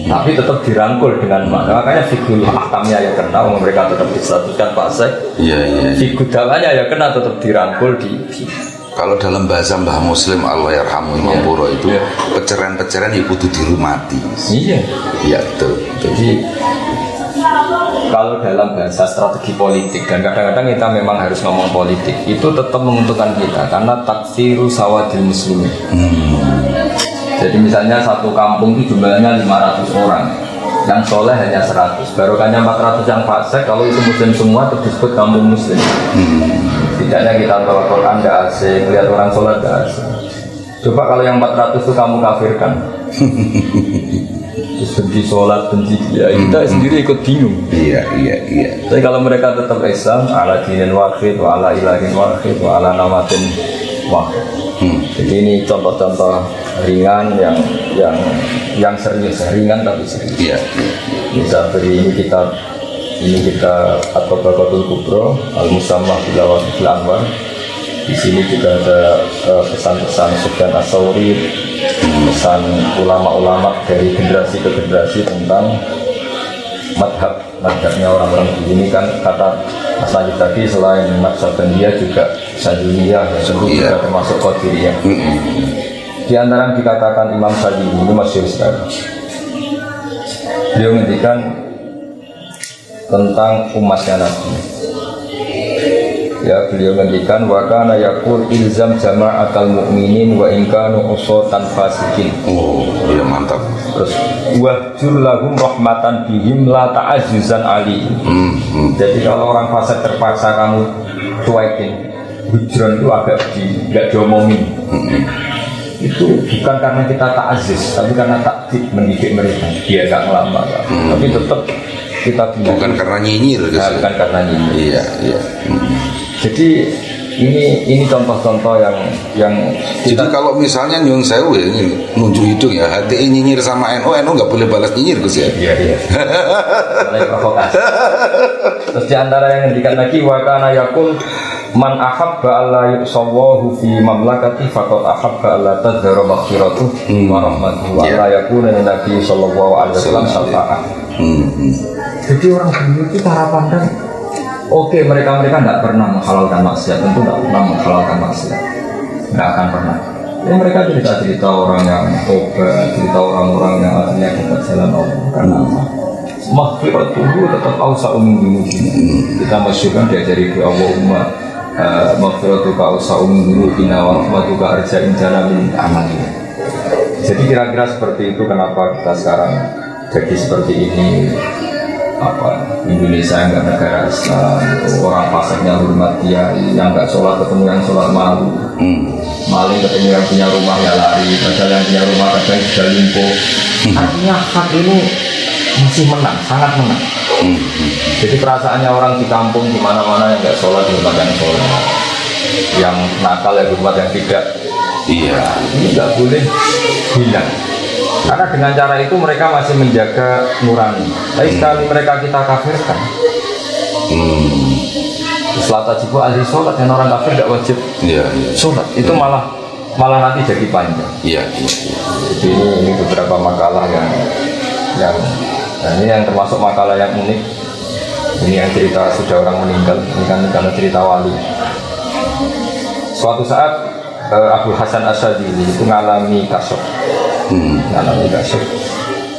Tapi tetap dirangkul dengan makanya fikul ahkamnya ya kena, mereka tetap distatuskan fasik. Fikul dakwahnya ya kena, tetap dirangkul di. kalau dalam bahasa Mbah Muslim Allah yarhamu Imam Puro itu peceran-peceran ya kudu dirumati. Iya. Iya betul. Jadi kalau dalam bahasa strategi politik dan kadang-kadang kita memang harus ngomong politik itu tetap menguntungkan kita karena taksiru sawadil muslimin. Jadi misalnya satu kampung itu jumlahnya 500 orang, yang soleh hanya 100, barokahnya 400 yang fasik. Kalau itu muslim semua itu disebut kampung muslim. Tidaknya kita bawa Quran nggak asing, lihat orang sholat nggak asing. Coba kalau yang 400 itu kamu kafirkan, benci sholat, benci dia, kita sendiri ikut bingung. Iya. Tapi kalau mereka tetap Islam, ala dinin wahid, wa ala ilahin wahid, wa ala namatin wahid. Jadi ini contoh-contoh ringan yang serius, ringan tapi serius. Iya. Bisa beri ini kita atau Baqatul Kubro Al-Musammah Bilawatul Anwar. Di sini juga ada pesan-pesan Sufyan As-Tsauri, pesan ulama-ulama dari generasi ke generasi tentang madhabnya orang-orang di sini. Kan kata Mas Najib tadi selain Naqsabandiyah juga Syadziliyah, juga termasuk Qadiriyah. Di antara yang dikatakan Imam Syadzili ini masyhur sekali. Beliau menghentikan tentang umatnya Nabi. Ya, beliau ngendikan wa kana yaqul ilzam jama'atal mu'minin wa in kanu usatan fasikin. Oh, iya mantap. Terus wahjur lahum rahmatan bihim la ta'azzuzan ali. Jadi kalau orang fasik terpaksa kamu cuekin, hujron itu agak enggak diomongin. Itu bukan karena kita ta'aziz, tapi karena taktik mendidik mereka biar enggak ngelamar. Tapi tetap kita bukan karena nyinyir nah, bukan karena nyinyir. Iya. Jadi ini contoh-contoh yang kita. Jadi kalau misalnya nyun sewu ya, ini nunjuk hidung ya, HTI nyinyir sama NU nggak boleh balas nyinyir Gus ya. Iya. Mulai provokasi. Terus diantara yang ngendikan lagi wa kana yakun man ahabba alla yusawahu fi mamlakati faqad ahabba alla tadhara maghfiratuh wa rahmatuhu wa la yakuna nabi sallallahu alaihi wasallam syafa'a. Jadi orang dulu itu cara pandang. Oke, mereka tidak pernah menghalalkan maksiat, tentu tidak pernah menghalalkan maksiat, nggak akan pernah. Ya mereka cerita orang yang tobat, cerita orang-orang yang akhirnya dapat jalan Allah. Karena apa? Maghfiratuhu tetap awsa'u min dzunubina. Kita masyhurkan diajari di Allahumma maghfiratuka awsa'u min dzunubina wa rahmatuka arja'in jana min amalina. Jadi kira-kira seperti itu kenapa kita sekarang jadi seperti ini. Indonesia yang nggak negara Islam, orang pasiknya hormat dia, yang nggak sholat ketemu yang sholat malu, maling ketemu yang punya rumah ya lari, padahal yang punya rumah kadang sudah lumpuh. Artinya hak ini masih menang, sangat menang. Jadi perasaannya orang di kampung di mana-mana yang nggak sholat hormat yang sholat, yang nakal ya hormat yang tidak. Iya, ini nggak boleh hilang. Karena dengan cara itu mereka masih menjaga nurani. Tapi sekali mereka kita kafirkan, sholat wajib ahli sholat yang orang kafir tidak wajib sholat. Itu malah nanti jadi panjang. Jadi ini beberapa makalah yang ini yang termasuk makalah yang unik. Ini yang cerita sudah orang meninggal. Ini kan karena cerita wali. Suatu saat Abu Hasan Asyadzili itu mengalami kasuf.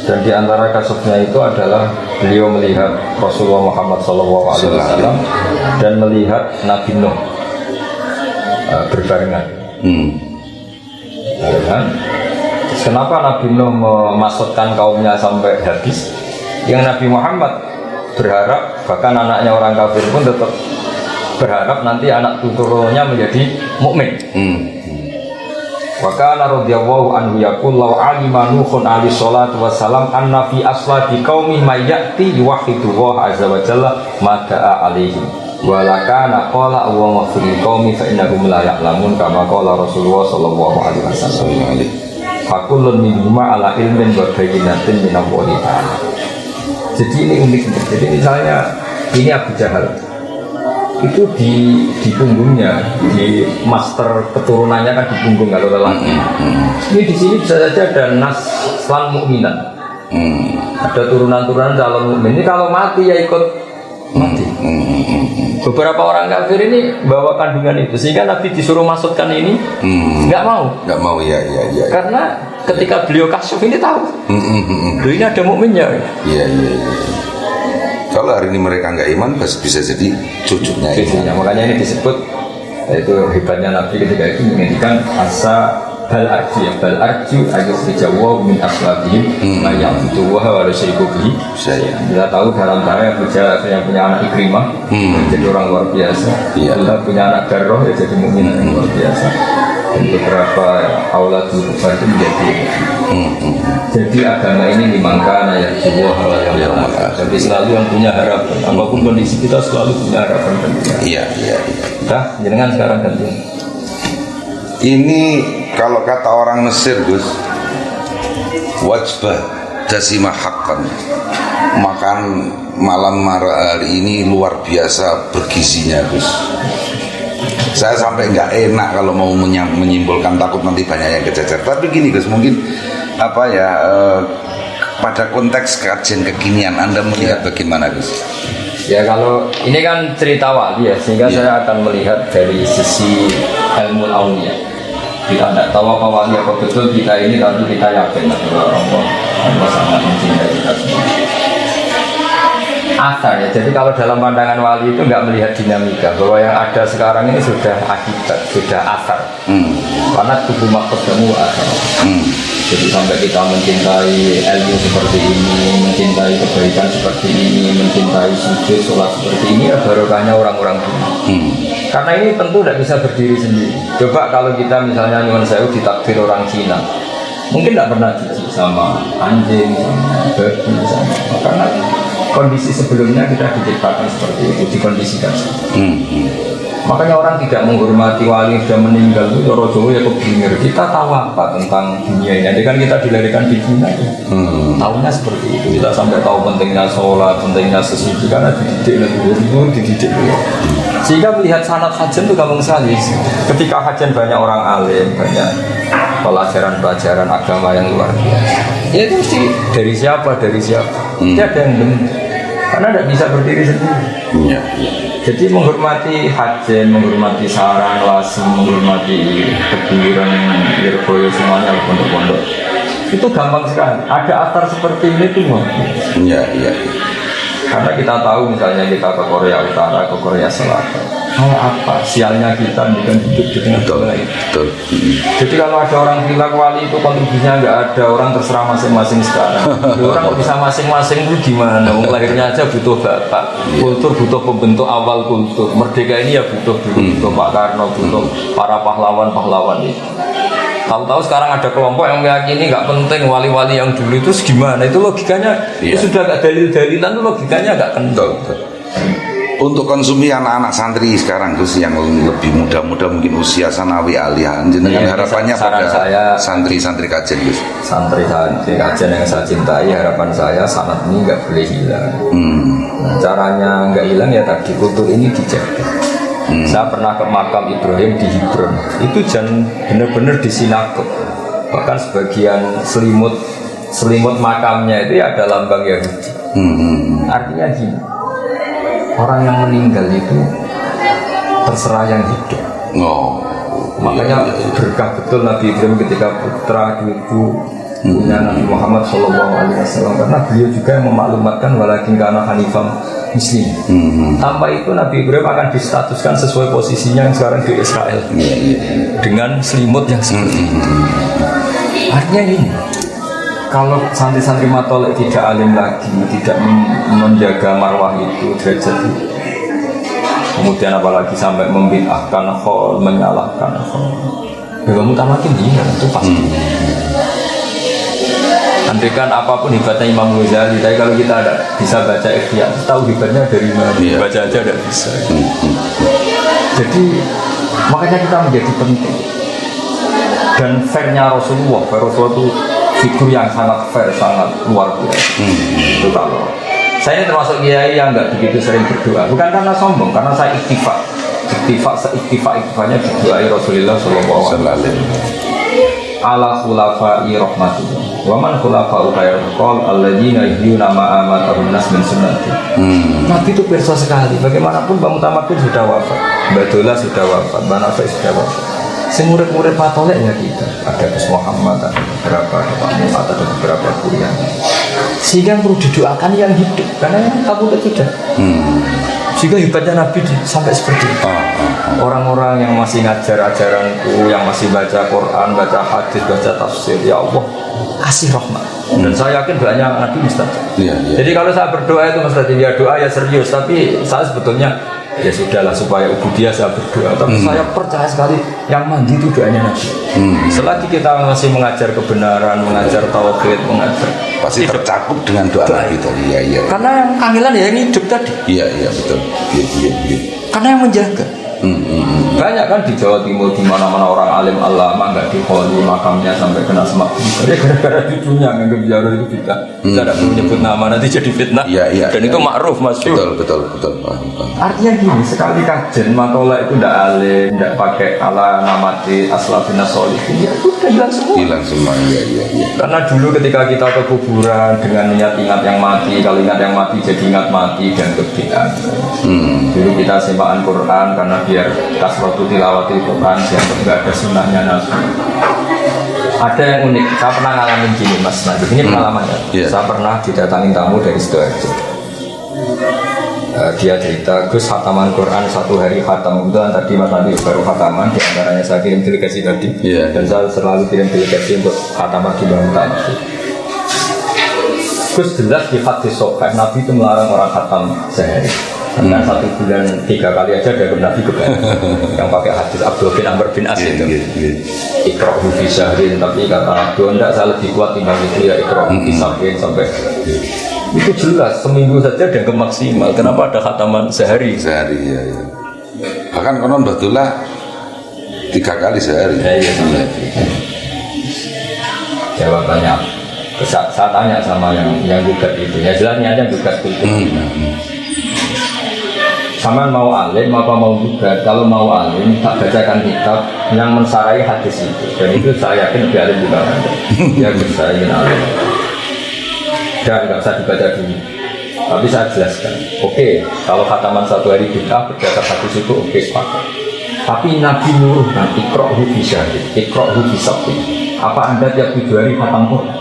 Dan di antara kasufnya itu adalah beliau melihat Rasulullah Muhammad SAW dan melihat Nabi Nuh berbarengan. Kenapa Nabi Nuh memasukkan kaumnya sampai habis? Yang Nabi Muhammad berharap, bahkan anaknya orang kafir pun tetap berharap nanti anak turunnya menjadi mukmin. Wa kana radhiyallahu anhu yaqul law alima nuhun alaihi salatu wassalam anna fi aslati qaumi may ya'ti yuwahhidu wa azza wa jalla ma da'a alaihim wa lakana qala wa maghfir qaumi fa innahum la ya'lamun kama qala Rasulullah sallallahu alaihi wasallam. Fa kullun minhuma ala ilmin wa bayyinatin min Allah ta'ala. Jadi ini unik. Jadi misalnya ini Abu Jahal itu di punggungnya, di master keturunannya kan di punggung kalau lelaki. Ini di sini bisa saja ada nas lan mukminat. Ada turunan-turunan calon mukmin. Ini kalau mati ya ikut mati. Beberapa orang kafir ini bawa kandungan itu, sehingga Nabi disuruh masukkan ini, nggak mau, ya. Karena ketika beliau kasyuf ini tahu, beliau ini ada mukminnya. Iya. Kalau hari ini mereka nggak iman, bisa jadi cucunya. Makanya ini disebut, itu hebatnya Nabi ketika itu menghentikan asa bal arju ayu dijawa min aslabihim mayang itu wah harus ikuti. Kita tahu dalam cara yang punya anak Ikrimah jadi orang luar biasa. Kita punya anak Darroh ya jadi mukmin yang luar biasa. Dan beberapa auladul kufar itu menjadi. Jadi agama ini dimangkana ya jiwa hal yang jadi selalu yang punya harapan. Apapun kondisi kita selalu punya harapan. Iya. Nah, jenengan sekarang ganti. Ini kalau kata orang Mesir, Gus, wajbah dasimah haqqan. Makan malam hari ini luar biasa bergizinya, Gus. Saya sampai nggak enak kalau mau menyimpulkan, takut nanti banyak yang kececer. Tapi gini, Gus, mungkin pada konteks kajian kekinian Anda melihat bagaimana, Gus? Ya kalau ini kan cerita wali ya, sehingga saya akan melihat dari sisi ilmu aulia. Kita tidak tahu apa wali apa betul kita ini, tapi kita yakin bahwa Allah sangat mencintai kita semua. Asar ya, jadi kalau dalam pandangan wali itu nggak melihat dinamika, bahwa yang ada sekarang ini sudah akibat, sudah asar. Karena tubuh makhlukmu asar. Jadi sampai kita mencintai ilmu seperti ini, mencintai kebaikan seperti ini, mencintai sujud, sholat seperti ini, ya barokahnya orang-orang dulu. Karena ini tentu tidak bisa berdiri sendiri. Coba kalau kita misalnya nyuwun sewu ditakdir orang Cina, mungkin tidak pernah jijik sama anjing, sama babi, sama karena kondisi sebelumnya kita diciptakan seperti itu, dikondisikan. Makanya orang tidak menghormati wali yang sudah meninggal itu Yoro Jawa ya kebingir. Kita tahu apa tentang dunia ini? Jadi kan kita dilahirkan di Cina ya. Tahunya seperti itu. Kita sampai tahu pentingnya sholat, pentingnya sesuci karena dididik lebih dididik. Sehingga melihat sanad hajan itu gampang sekali. Ketika hajan banyak orang alim, banyak pelajaran-pelajaran agama yang luar biasa. Ya itu mesti dari siapa? Tidak ada yang benar. Karena tidak bisa berdiri sendiri. Jadi menghormati hajen, menghormati sarang, lasem, menghormati keburan, irboyo semuanya pondok-pondok. Itu gampang sekali. Ada asar seperti ini tuh. Karena kita tahu misalnya kita ke Korea Utara, ke Korea Selatan. Apa sialnya kita bukan hidup di tengah dunia itu. Jadi kalau ada orang bilang wali itu kontribusinya nggak ada, orang terserah masing-masing sekarang. Orang bisa masing-masing itu gimana? Lahirnya aja butuh bapak, kultur butuh pembentuk awal kultur. Merdeka ini ya butuh Pak Karno, butuh para pahlawan-pahlawan itu. Tahu-tahu sekarang ada kelompok yang meyakini nggak penting wali-wali yang dulu itu gimana? Itu logikanya itu sudah nggak dalil-dalilan, itu logikanya nggak kental. Untuk konsumsi anak-anak santri sekarang Gus yang lebih muda-muda mungkin usia sanawi aliyah, dengan harapannya pada santri-santri kajian Gus. Santri-santri kajian yang saya cintai, harapan saya sanad ini nggak boleh hilang. Nah, caranya nggak hilang ya tadi kultur ini dijaga. Saya pernah ke makam Ibrahim di Hebron, itu benar-benar di sinagog. Bahkan sebagian selimut makamnya itu ya ada lambang Yahudi. Artinya gini, orang yang meninggal itu terserah yang hidup. Makanya berkah betul Nabi Ibrahim ketika putra itu punya Nabi Muhammad SAW, karena beliau juga yang memaklumatkan walakin kana hanifam muslim. Tanpa itu Nabi Ibrahim akan distatuskan sesuai posisinya yang sekarang di Israel dengan selimut yang seperti itu. Artinya ini, kalau santri-santri matolek tidak alim lagi, tidak menjaga marwah itu, derajat itu, kemudian apalagi sampai membid'ahkan khol, menyalahkan khol, kamu tak makin dia itu pasti. Andaikan apapun hebatnya Imam Ghazali, tapi kalau kita ada bisa baca Ihya, tahu hebatnya dari mana? Baca aja tidak bisa. Jadi makanya kita menjadi penting. Dan fairnya Rasulullah itu figur yang sangat fair, sangat luar biasa. Itu kalau saya ini termasuk kiai yang nggak begitu sering berdoa, bukan karena sombong, karena saya iktifaknya berdoa Rasulullah SAW. Ala khulafai rahmatullah. Wa man khulafa'u khairul qol alladzina yuhyuna ma amatahum nas min sunnati. Nabi itu perso sekali. Bagaimanapun Mbak Mutamakkin sudah wafat, Mbak Dola sudah wafat, Mbak Nafis sudah wafat. Murid-murid patoleknya kita ada Gus Muhammad, ada beberapa, ada Pak Muhammad, ada beberapa kuliah. Sehingga perlu didoakan yang hidup, karena yang kabur sudah. Sehingga hebatnya Nabi sampai seperti itu. Orang-orang yang masih ngajar ajaranku, yang masih baca Quran, baca hadis, baca tafsir, ya Allah kasih rahmat. Dan saya yakin doanya Nabi mustajab. Jadi kalau saya berdoa itu mustajab, ya doa ya serius. Tapi saya sebetulnya ya sudahlah supaya ubudiyah saya berdoa. Tapi saya percaya sekali yang mandi itu doanya Nabi. Selagi kita masih mengajar kebenaran, mengajar tauhid, mengajar pasti tercakup dengan doa Nabi tadi. Iya. Karena yang kangelan ya yang hidup tadi. Iya betul. Iya. Karena yang menjaga. Banyak kan di Jawa Timur di mana-mana orang alim alama nggak dikholi makamnya sampai kena semak. Ya gara-gara judulnya nganggap ziarah itu fitnah. Kita tidak perlu nyebut nama nanti jadi fitnah. Iya. Dan itu makruf masyhur. Betul. Artinya gini, sekali kajian matola itu tidak alim, tidak pakai ala namati aslafina solihin, ya sudah hilang semua. Hilang semua. Iya. Karena dulu ketika kita ke kuburan dengan niat ingat yang mati, kalau ingat yang mati jadi ingat mati dan kebid'ahan. Dulu kita semaan Quran karena biar kasratu tilawatil Quran yang tidak ada sunnahnya Nabi. Ada yang unik, saya pernah ngalamin gini Mas Najib, ini pengalamannya. Saya pernah didatangin tamu dari Sidoarjo. Dia cerita, Gus khataman Quran satu hari khatam. Kebetulan tadi Mas Najib baru khataman, diantaranya saya kirim delegasi tadi. Dan saya selalu kirim delegasi untuk khataman di Bangunan. Gus jelas di hadis sahih Nabi itu melarang orang khatam sehari. Karena 1 bulan 3 kali aja dari Nabi kebanyakan yang pakai hadis Abdul bin Amr bin As itu ikra'hu fi syahrin, tapi kata Abdul enggak, saya lebih kuat timbang itu ya ikra'hu fi syahrin sampai itu jelas seminggu saja dan maksimal. Kenapa ada khataman sehari ya. Bahkan konon betullah 3 kali sehari. Iya. Jawabannya saya tanya sama yang gugat itu, ya jelasnya aja gugat itu. Sama mau alim apa mau gugat? Kalau mau alim tak bacakan kitab yang mensarai hadis itu, dan itu saya yakin lebih alim juga Anda. Ya saya ingin alim dan nggak usah dibaca dulu, tapi saya jelaskan. Oke, kalau khataman 1 hari bid'ah berdasar hadis itu oke, sepakat. Tapi Nabi nyuruh kan ikra'hu fi syahrin, ikra'hu fi sabtin. Apa Anda tiap 7 hari khatam Quran?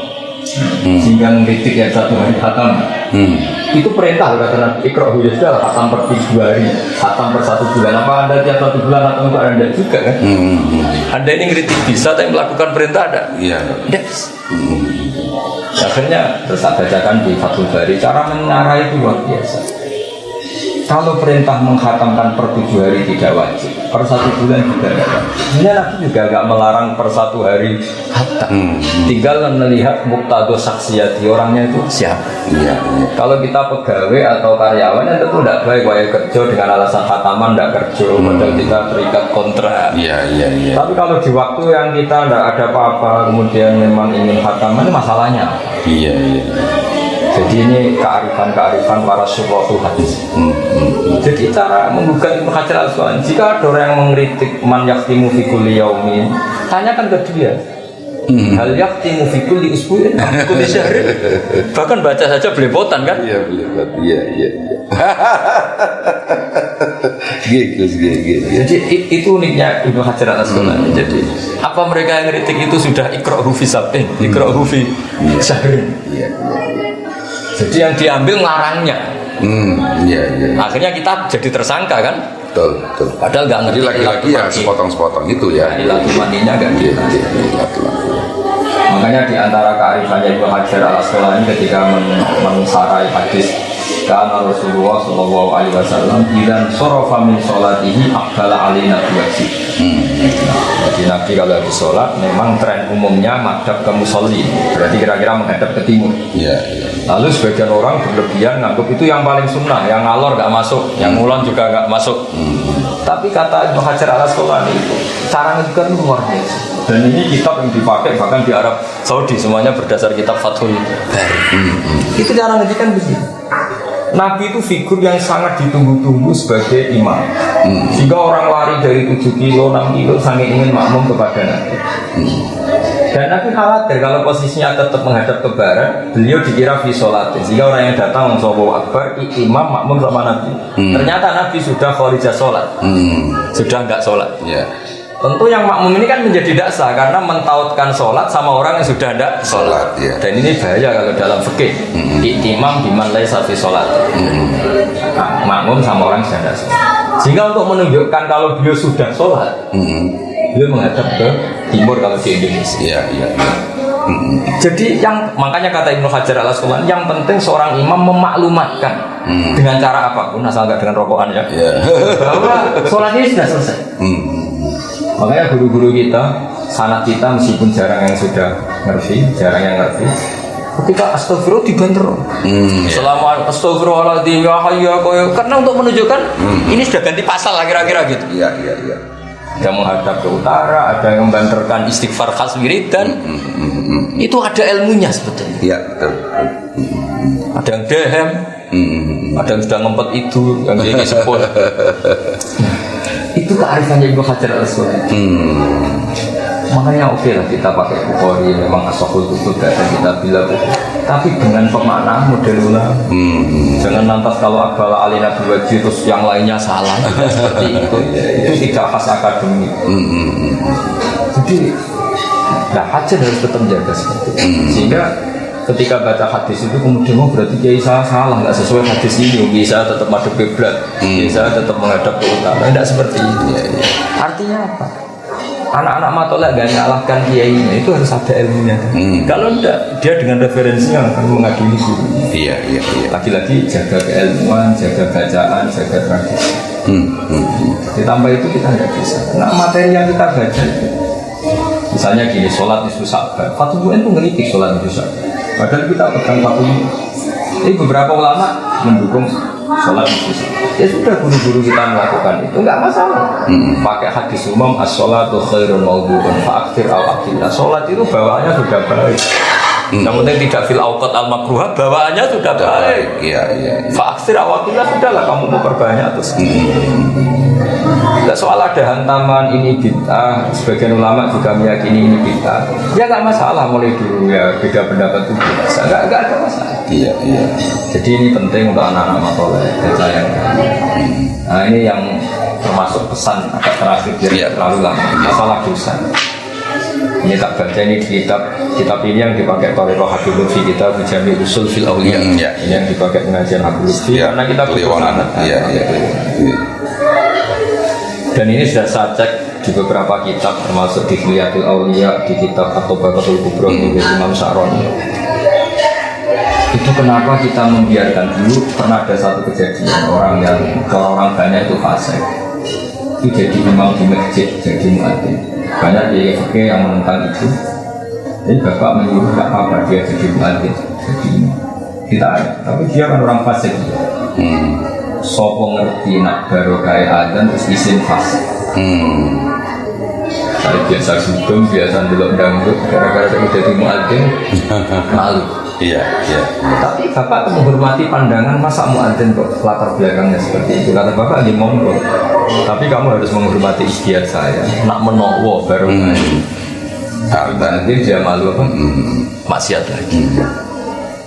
Sehingga ngeritik yang 1 hari khatam. Itu perintah kata Nabi, ikra'hu ya sudah khatam per 7 hari, khatam per 1 bulan. Apa Anda tiap 1 bulan khatam Quran? Anda juga kan? Anda ini ngeritik bisa, tapi melakukan perintah ada? Iya. Akhirnya terus saya bacakan di Fathul Bari, cara menyarai itu luar biasa. Kalau perintah menghatamkan per 7 hari tidak wajib, per 1 bulan juga tidak wajib. Sebenarnya Nabi juga agak melarang per 1 hari hatam. Tinggal melihat muktado saksiyati orangnya itu siapa. Iya. Kalau kita pegawai atau karyawan yang tentu tidak baik wajib kerja dengan alasan khataman tidak kerja, padahal kita terikat kontrak. Iya. Tapi kalau di waktu yang kita tidak ada apa-apa, kemudian memang ingin khataman, masalahnya. Iya. Jadi ini kearifan para syurahul hadis. Jadi cara menggugat Ibnu Hajar Al-Asqalani, jika ada orang yang mengkritik man yakhtimu fi kulli yaumin, tanyakan ke dia. Hal yakhtimu fi kulli usbu'in, kulli syahrin. Bahkan baca saja belepotan kan? Iya, belebot. Iya. Jadi itu uniknya Ibnu Hajar Al-Asqalani. Jadi apa mereka yang kritik itu sudah ikra'hu fi sab'in, ikra'hu fi syahrin. Iya. Jadi yang diambil ngarangnya. Iya. Akhirnya kita jadi tersangka kan? Betul. Padahal nggak ngerti lagi-lagi ya sepotong-sepotong itu ya. Ilatul maninya nggak gitu. Makanya di antara kearifannya Ibnu Hajar Al-Asqalani ketika mensarai hadis karena Rasulullah Shallallahu Alaihi Wasallam dan sorofa min sholatihi akbala alina biwajib. Jadi Nabi kalau habis sholat memang tren umumnya madhab ke musolli, berarti kira-kira menghadap ke timur. Lalu sebagian orang berlebihan nganggap itu yang paling sunnah, yang ngalor nggak masuk, yang ngulon juga nggak masuk. Tapi kata Ibnu Hajar Al-Asqalani itu cara ngedukar luar biasa. Dan ini kitab yang dipakai bahkan di Arab Saudi, semuanya berdasar kitab Fathul Bari. Itu cara ngedikan begini. Nabi itu figur yang sangat ditunggu-tunggu sebagai imam. Sehingga orang lari dari 7 kilo, 6 kilo sangat ingin makmum kepada Nabi. Dan Nabi khawatir kalau posisinya tetap menghadap ke barat, beliau dikira fi sholatin. Sehingga orang yang datang langsung Allahu Akbar, imam makmum sama Nabi. Ternyata Nabi sudah kharijah sholat, sudah enggak sholat. Tentu yang makmum ini kan menjadi tidak sah karena mentautkan sholat sama orang yang sudah tidak sholat. Dan ini bahaya kalau dalam fikih. Imam biman laisa fi sholat. Makmum sama orang yang sudah tidak sholat. Sehingga untuk menunjukkan kalau beliau sudah sholat, beliau menghadap ke timur kalau di Indonesia. Jadi makanya kata Ibnu Hajar Al Asqalani, yang penting seorang imam memaklumatkan dengan cara apapun, asal nggak dengan rokokan ya, bahwa sholat ini sudah selesai. Makanya guru-guru kita, sanad kita meskipun jarang yang sudah ngerti, jarang yang ngerti. Ketika astagfirullah dibanter, selama astagfirullahaladzim ya hayya karena untuk menunjukkan ini sudah ganti pasal lah kira-kira gitu. Ada menghadap ke utara, ada yang membanterkan istighfar khas wiridan. Itu ada ilmunya sebetulnya. Ada yang dehem, ada yang sudah ngempet itu, yang jadi sepul. Itu kearifannya Ibnu Hajar Al-Asqalani. Makanya oke lah kita pakai Bukhari, memang asahul kutub dan kita bilang, tapi dengan pemaknaan model ulama. Jangan lantas kalau Aqbala alina biwajhi terus yang lainnya salah. Seperti itu tidak khas akademik. Jadi Hajar harus tetap jaga seperti itu. Sehingga ketika baca hadis itu kemudian berarti kiai salah nggak sesuai hadis ini. Bisa tetap madhep kiblat, bisa tetap menghadap ke utara. Tidak seperti itu. Artinya apa? Anak-anak matolak gak nyalahkan kiainya, itu harus ada ilmunya. Kalau tidak, dia dengan referensinya akan mengadili guru. Lagi-lagi jaga keilmuan, jaga bacaan, jaga tradisi. Ditambah itu kita tidak bisa. Nah materi yang kita baca itu, misalnya gini, sholat nisfu Sya'ban. Fatul UN itu ngeritik sholat nisfu Sya'ban. Padahal kita pegang fatul. Ini beberapa ulama mendukung sholat nisfu Sya'ban. Ya sudah, guru-guru kita melakukan itu nggak masalah. Pakai hadis umum as-sholatu khairun mawdu'un fa'akthir al-aqillah. Sholat itu bawaannya sudah baik. Yang penting tidak fil awqat al-makruha, bawaannya sudah baik. Fa'akthir al-aqillah, sudahlah kamu mau perbanyak terus. Tidak soal ada hantaman ini bid'ah, sebagian ulama juga meyakini ini bid'ah. Ya nggak masalah, mulai dulu ya beda pendapat itu biasa, nggak ada masalah. Jadi ini penting untuk anak-anak matoleh baca yang. Nah ini yang termasuk pesan agak terakhir biar terlalu lama. Masalah dosa. Ini tak baca ini di kitab ini yang dipakai Thariqah Habib Lutfi, kita Jami' Usul fil Awliya. Ini yang dipakai pengajian Habib Lutfi karena kita butuh sanad. Dan ini sudah saya cek di beberapa kitab termasuk di Hilyatul Awliya, di kitab At-Tabaqatul Kubra di Imam Sya'rani. Itu kenapa kita membiarkan dulu. Pernah ada satu kejadian orang banyak itu fasik, itu jadi imam di masjid, jadi muadzin. Banyak yang menentang itu. Jadi bapak menyuruh tak apa dia jadi muadzin, jadi imam. Kita ada, tapi dia kan orang fasik. Sopo ngerti nak barokah adzan terus izin fasik. Saya biasa sugeng, biasa delok dangdut, gara-gara jadi muadzin malu. Tapi bapak menghormati pandangan, masa muadzin kok latar belakangnya seperti itu. Kata bapak dia monggo, tapi kamu harus menghormati ikhtiar saya. Nak menowo baru nanti dia malu apa? Maksiat lagi.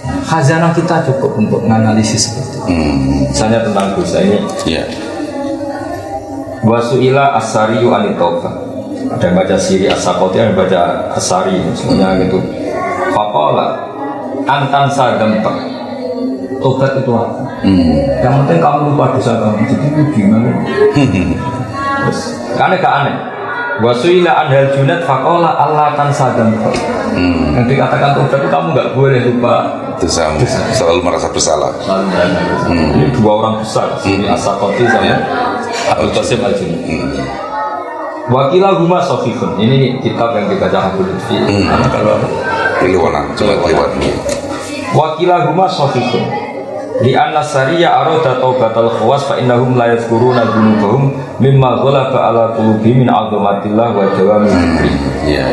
Khazanah kita cukup untuk menganalisis seperti itu. Misalnya tentang dosa ini. Wasu'ila as-sariyu anit-tawbah. Ada yang baca siri as-sakoti, ada yang baca as-sari, semuanya gitu. Faqala antan sadampak. Tobat itu apa? Yang penting kamu lupa dosa kamu. Jadi itu gimana? Terus aneh gak aneh. Wasu'ila anhal junat faqala Allah tan sadampak. Yang dikatakan tobat itu kamu gak boleh lupa dosamu, selalu merasa bersalah. Ini dua orang besar, siri as-sakoti sama Abdul Qasim Al-Junad. Wakilah huma sahihun. Ini kitab yang dibaca Habib Lutfi. Kalau Kliwona, coba lewat. Wakilah huma sahihun. Li anna sariya arada taubatal khawas fa innahum la yadhkuruna dzunubahum mimma ghalaba ala qulubihim min 'azamatillah wa dawami dzikri.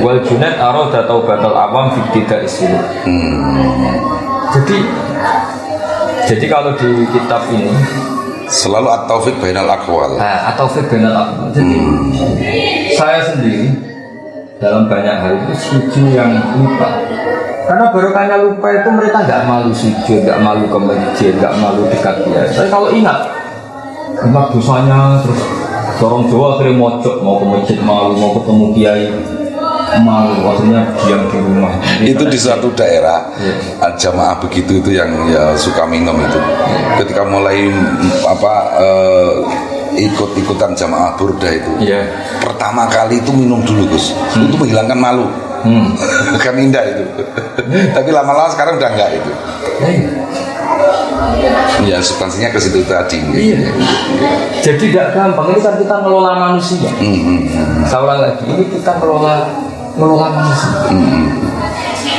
Wal Junad arada taubatal awam fi ibtida'is suluk. Jadi kalau di kitab ini selalu at-taufiq bainal aqwal. At-taufiq bainal aqwal. Jadi saya sendiri dalam banyak hal itu sujud yang lupa. Karena barokahnya lupa itu mereka nggak malu sujud, nggak malu ke masjid, nggak malu dekat dia. Tapi kalau ingat dosanya terus orang Jawa akhirnya mojok mau ke masjid malu, mau ketemu kiai malu, maksudnya diam di rumah. Itu di suatu daerah jamaah begitu itu yang ya suka minum itu. Ketika mulai ikut-ikutan jamaah burda itu, pertama kali itu minum dulu Gus, itu menghilangkan malu. Kan indah itu. Tapi lama-lama sekarang udah enggak itu. Ya substansinya ke situ tadi. Iya. Jadi tidak gampang. Ini kan kita ngelola manusia. Saya ulang lagi, ini kita ngelola manusia.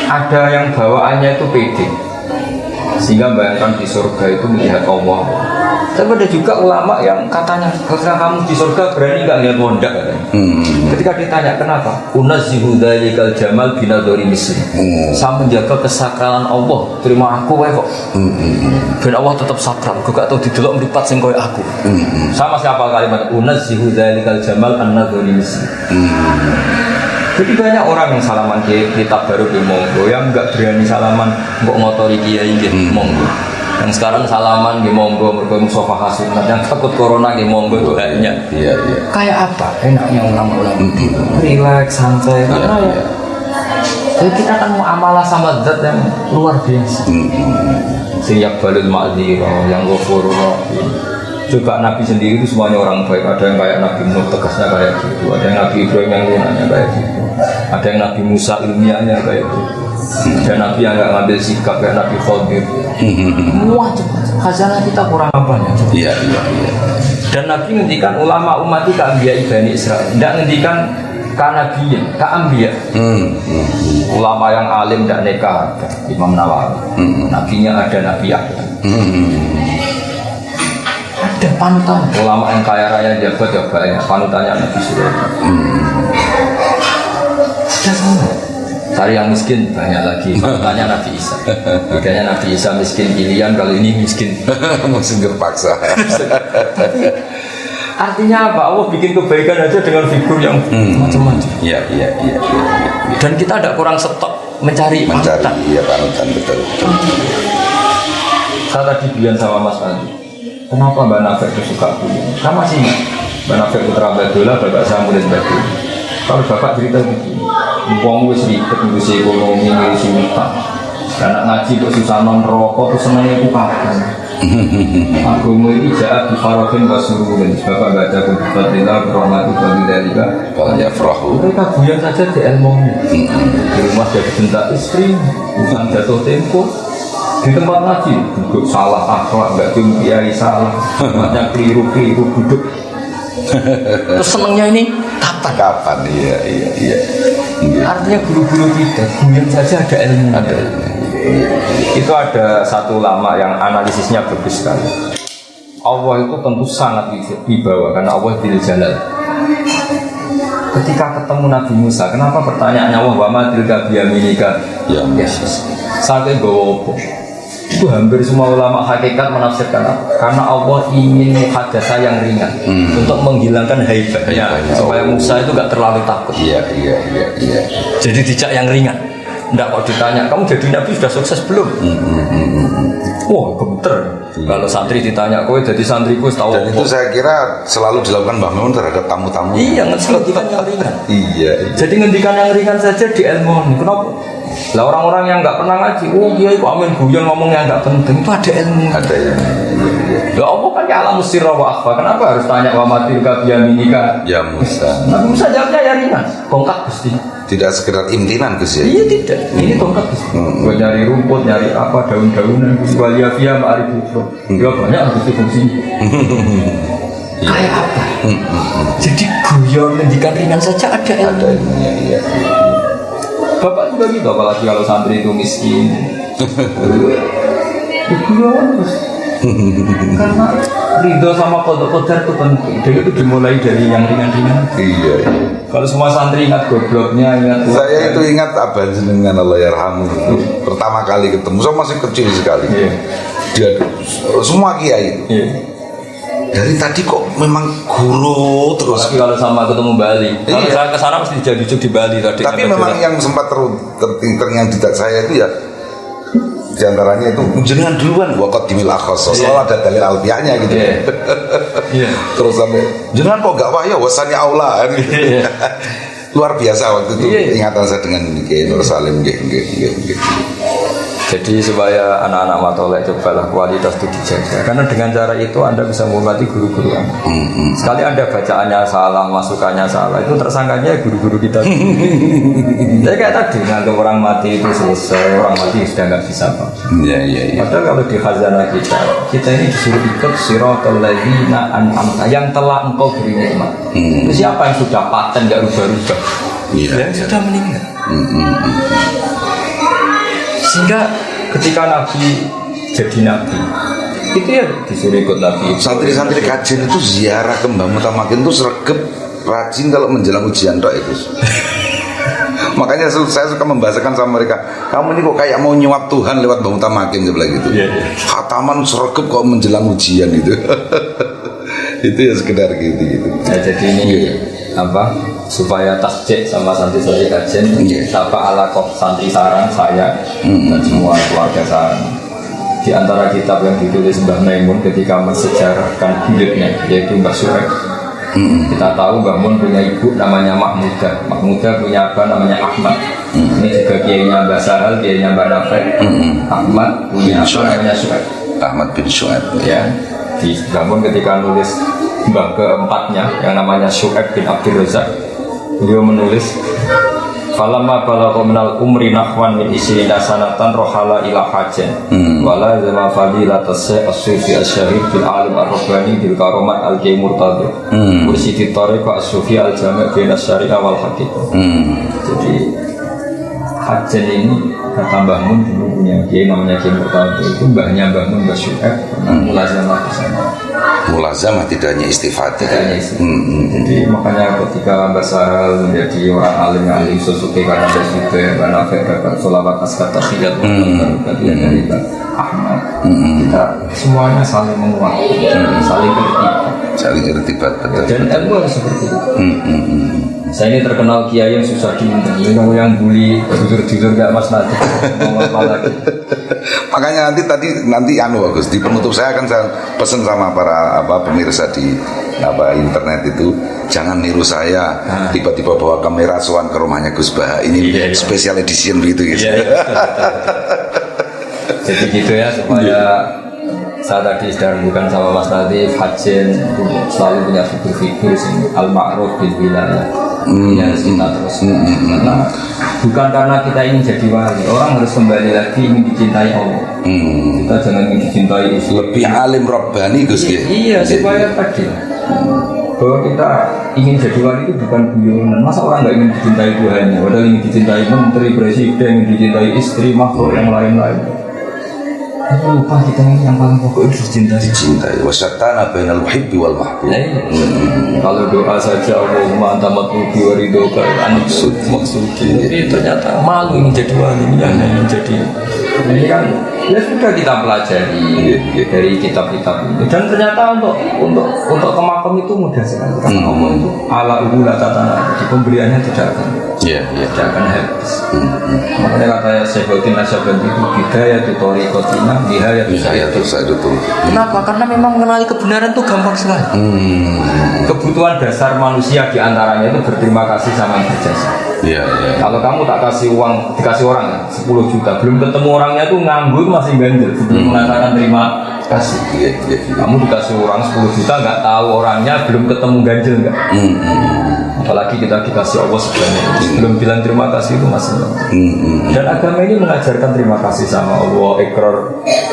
Ada yang bawaannya itu pede, sehingga bayangkan di surga itu melihat Allah. Tapi ada juga ulama yang katanya, ketika kamu di surga berani nggak lihat wondak? Ketika ditanya kenapa, unazzihu dzalikal jamal binadzari misli. Saya menjaga kesakralan Allah, terima aku wae kok. Ben Allah tetap sakral, gue gak tau didelok mripat sing koyo aku. Sama siapa kalimat unazzihu dzalikal jamal an-nadzari misli. Jadi banyak orang yang salaman kitab baru di monggo, yang nggak berani salaman kok ngotori kiai nggih monggo. Yang sekarang salaman di monggo mergo Mustafa Hasunat, yang takut corona di monggo itu hanya. Iya. Kayak apa enaknya ulama-ulama itu? Relax, santai karena ya. Jadi kita kan muamalah sama zat yang luar biasa. Siap balul ma'dzirah, yang ghafurur rahim. Juga Nabi sendiri itu semuanya orang baik. Ada yang kayak Nabi Nuh tegasnya kayak gitu, ada yang Nabi Ibrahim yang lunanya kayak gitu, ada yang Nabi Musa ilmiahnya kayak gitu, ada Nabi yang nggak ngambil sikap kayak Nabi Khidir. Wajib khazanah kita kurang apanya? Iya. Dan Nabi ngendikan ulama umat itu keambiya Bani Israil, tidak ngendikan kanabiyin, keambiya. Ulama yang alim tidak nekah, Imam Nawawi. Nabinya ada Nabi Yahya. Ada panutan ulama yang kaya raya jabat ya banyak, panutannya Nabi Sulaiman. Ada semua. Cari yang miskin banyak lagi, panutannya Nabi Isa. Bedanya Nabi Isa miskin pilihan, kalau ini miskin sungguh paksa. Artinya apa? Allah bikin kebaikan aja dengan figur yang macam-macam. Iya. Dan kita tidak kurang stok mencari panutan. Iya panutan betul. Saya tadi bilang sama Mas Ali, kenapa Mbak Nafek itu suka beliau? Kamu masih ingat Mbak Nafek putra Abdullah, bapak saya murid Bapak. Kalau bapak cerita begini, uang wis ribet ngurusi ekonomi, ngurusi utang. Anak ngaji kok susah non rokok, terus senangnya itu kapan? Agama ini jahat di farohin wasuruhin. Bapak baca Fadillah, Rahmatu Fadillah, Kalau frohu. mereka buyan saja di ilmu. Di rumah jadi bentak istri, bukan jatuh tempo. Di tempat ngaji, duduk salah akhlak, nggak cium kiai salah, tempatnya keliru duduk. Terus senangnya ini Kapan? Iya. Artinya guru-guru kita buyan saja ada ilmu. Itu ada satu ulama yang analisisnya bagus sekali. Allah itu tentu sangat dibawa karena Allah Dzul Jalal. Ketika ketemu Nabi Musa, kenapa pertanyaannya Allah wa ma tilka biyaminika? Ya Yesus. Sampai bawa apa? Itu hampir semua ulama hakikat menafsirkan apa? Karena Allah ingin hadasah yang ringan untuk menghilangkan haibahnya supaya Musa itu gak terlalu takut. Iya. Jadi dijak yang ringan. Nggak kok ditanya, kamu jadi nabi sudah sukses belum? Wah, gemeter. Kalau santri ditanya, kowe jadi santriku tahu. Dan itu saya kira selalu dilakukan Mbah Mun terhadap tamu-tamu. Iya, ngendikan yang ringan. Iya. Jadi ngendikan yang ringan saja di ilmu. Kenapa? Lah orang-orang yang nggak pernah ngaji, kiai kok amin guyon ngomong yang nggak penting, itu ada ilmu. Ada ya. Lah Allah kan ya alam sirra wa akhfa. Kenapa harus tanya wa matil ka biyaminika? Ya Musa. Nabi Musa jawabnya ya ringan. Bongkak Gusti. Tidak sekedar imtinan Gus ya. Iya tidak. Ini tongkat Gusti. Gue nyari rumput, nyari apa daun-daunan. Waliafia ma'arifutro. Ya banyak harus difungsinya. Kayak apa? Jadi guyon ngendikan ringan saja ada ilmu. Ada ilmunya, iya. Bapak juga gitu, apalagi kalau santri itu miskin. Guyon terus. Karena ridho sama kodok-kodar itu penting. Jadi itu dimulai dari yang ringan-ringan. Iya. Kalau semua santri ingat gobloknya, ingat tua. Saya itu ingat Abah Jenengan Allah yarhamu. Pertama kali ketemu, saya masih kecil sekali. Iya. Dia semua kiai itu. Iya. dari tadi kok memang guru terus. Tapi kalau sama ketemu Bali, kalau Iya. saya kesana mesti dijujuk di Bali tadi. Tapi memang yang sempat terngiang di saya itu ya diantaranya itu jenengan duluan wakot dimil akhos, soal ada dalil alfiahnya gitu. Iya. Terus sampai jenengan kok gak wah ya wasannya aula kan gitu. Iya. Luar biasa waktu itu Iya. ingatan saya dengan Nur Salim. Jadi supaya anak-anak matolek cobalah kualitas itu dijaga. Karena dengan cara itu Anda bisa menghormati guru-guru Anda. Sekali Anda bacaannya salah, masukannya salah, itu tersangkanya guru-guru kita. Jadi kayak tadi, nganggap orang mati itu selesai, orang mati sudah nggak bisa apa. Iya. Padahal kalau di khazanah kita ini disuruh ikut siratal ladzina an'amta yang telah engkau beri nikmat. Itu siapa yang sudah paten nggak rubah-rubah? Iya. Yang sudah meninggal. Sehingga ketika Nabi jadi Nabi, itu ya disuruh ikut Nabi. Santri-santri kajian itu ziarah ke Mbah Mutamakin itu sergep rajin kalau menjelang ujian tok itu. Makanya saya suka membahasakan sama mereka, kamu ini kok kayak mau nyuap Tuhan lewat Mbah Mutamakin sebelah gitu. Khataman sergep kok menjelang ujian gitu. Itu ya sekedar gitu. Nah, jadi ini apa supaya tasjid sama santri-santri kajian tapa ala kok santri sarang saya dan semua keluarga sarang. Di antara kitab yang ditulis Mbah Maimun ketika mensejarahkan hidupnya yaitu Mbah Su'aib. Kita tahu Mbah Mun punya ibu namanya Mahmudah punya apa namanya Ahmad. Ini juga kiainya Mbah Sahal, kiainya Mbah Nafek. Ahmad punya apa namanya Su'aib. Ahmad bin Su'aib. Ya, di Mbah Mun ketika nulis mbah keempatnya yang namanya Syu'aib bin Abdul Razak, beliau menulis falamma balagha minal umri nahwan min isrina sanatan rohala ila hajan wala zama fadilatas as-sufi asy-syahid bil alim ar-rabbani bil karomat al-qiyy murtadhi mursyidi tariqah as-sufi al-jami' bain asy-syari'ah wal haqiqah. Jadi hajan ini kata Mbah Mun dulu punya kiai namanya Kiai Murtadhi, itu mbahnya Mbah Mun Mbah Syu'aib pernah mulazamah di sana. Mulazamah tidak hanya istifadah. Jadi makanya ketika Mbah Sahal menjadi orang alim sesuke karena juga Mbah Nafek dapat sholawat askat tahiyat bagian dari Mbah Ahmad. Kita semuanya saling menguatkan, saling irtibat, dan ilmu harus seperti itu. Saya ini terkenal kiai yang susah diundang, yang bully jujur gak mas nanti mau apa lagi. Makanya nanti bagus di penutup saya akan saya pesan sama para pemirsa di internet itu jangan niru saya tiba-tiba bawa kamera soan ke rumahnya Gus Bah ini special edition begitu gitu. Jadi gitu ya supaya saya tadi sedang bukan sama Mas Latif Hajin selalu punya figur al-ma'ruf bil wilayah. Ya harus kita terus karena bukan karena kita ingin jadi wali, orang harus kembali lagi ingin dicintai Allah. Kita jangan ingin dicintai lebih alim Rabbani Gus. Iya supaya tadi bahwa kita ingin jadi wali itu bukan guyonan. Masa orang nggak ingin dicintai Tuhannya, padahal ingin dicintai menteri, presiden, ingin dicintai istri, makhluk yang lain-lain. Lupa kita yang paling pokok itu dicintai. Wasyatana bainal muhibbi wal mahbub. Kalau doa saja Allahumma anta matlubi wa ridhoka maksudi. Tapi ternyata malu ingin jadi wali, ingin jadi. Ini kan ya sudah kita pelajari dari kitab-kitab ini dan ternyata untuk ke makam itu mudah sekali karena Allah itu ala ula tatana di pemberiannya tidak akan habis. Makanya katanya Syekhuddin Nasyabandi itu bidaya tutoriqatina bihaya tutoriqatina. Kenapa? Karena memang mengenali kebenaran itu gampang sekali. Kebutuhan dasar manusia diantaranya itu berterima kasih sama yang berjasa. Kalau kamu tak kasih uang, dikasih orang 10 juta, belum ketemu orangnya tuh nganggur masih ganjil, belum mengatakan terima kasih. Kamu dikasih orang 10 juta nggak tahu orangnya, belum ketemu ganjil nggak? Apalagi kita dikasih Allah sebenarnya, belum bilang terima kasih itu masih dan agama ini mengajarkan terima kasih sama Allah, ikrar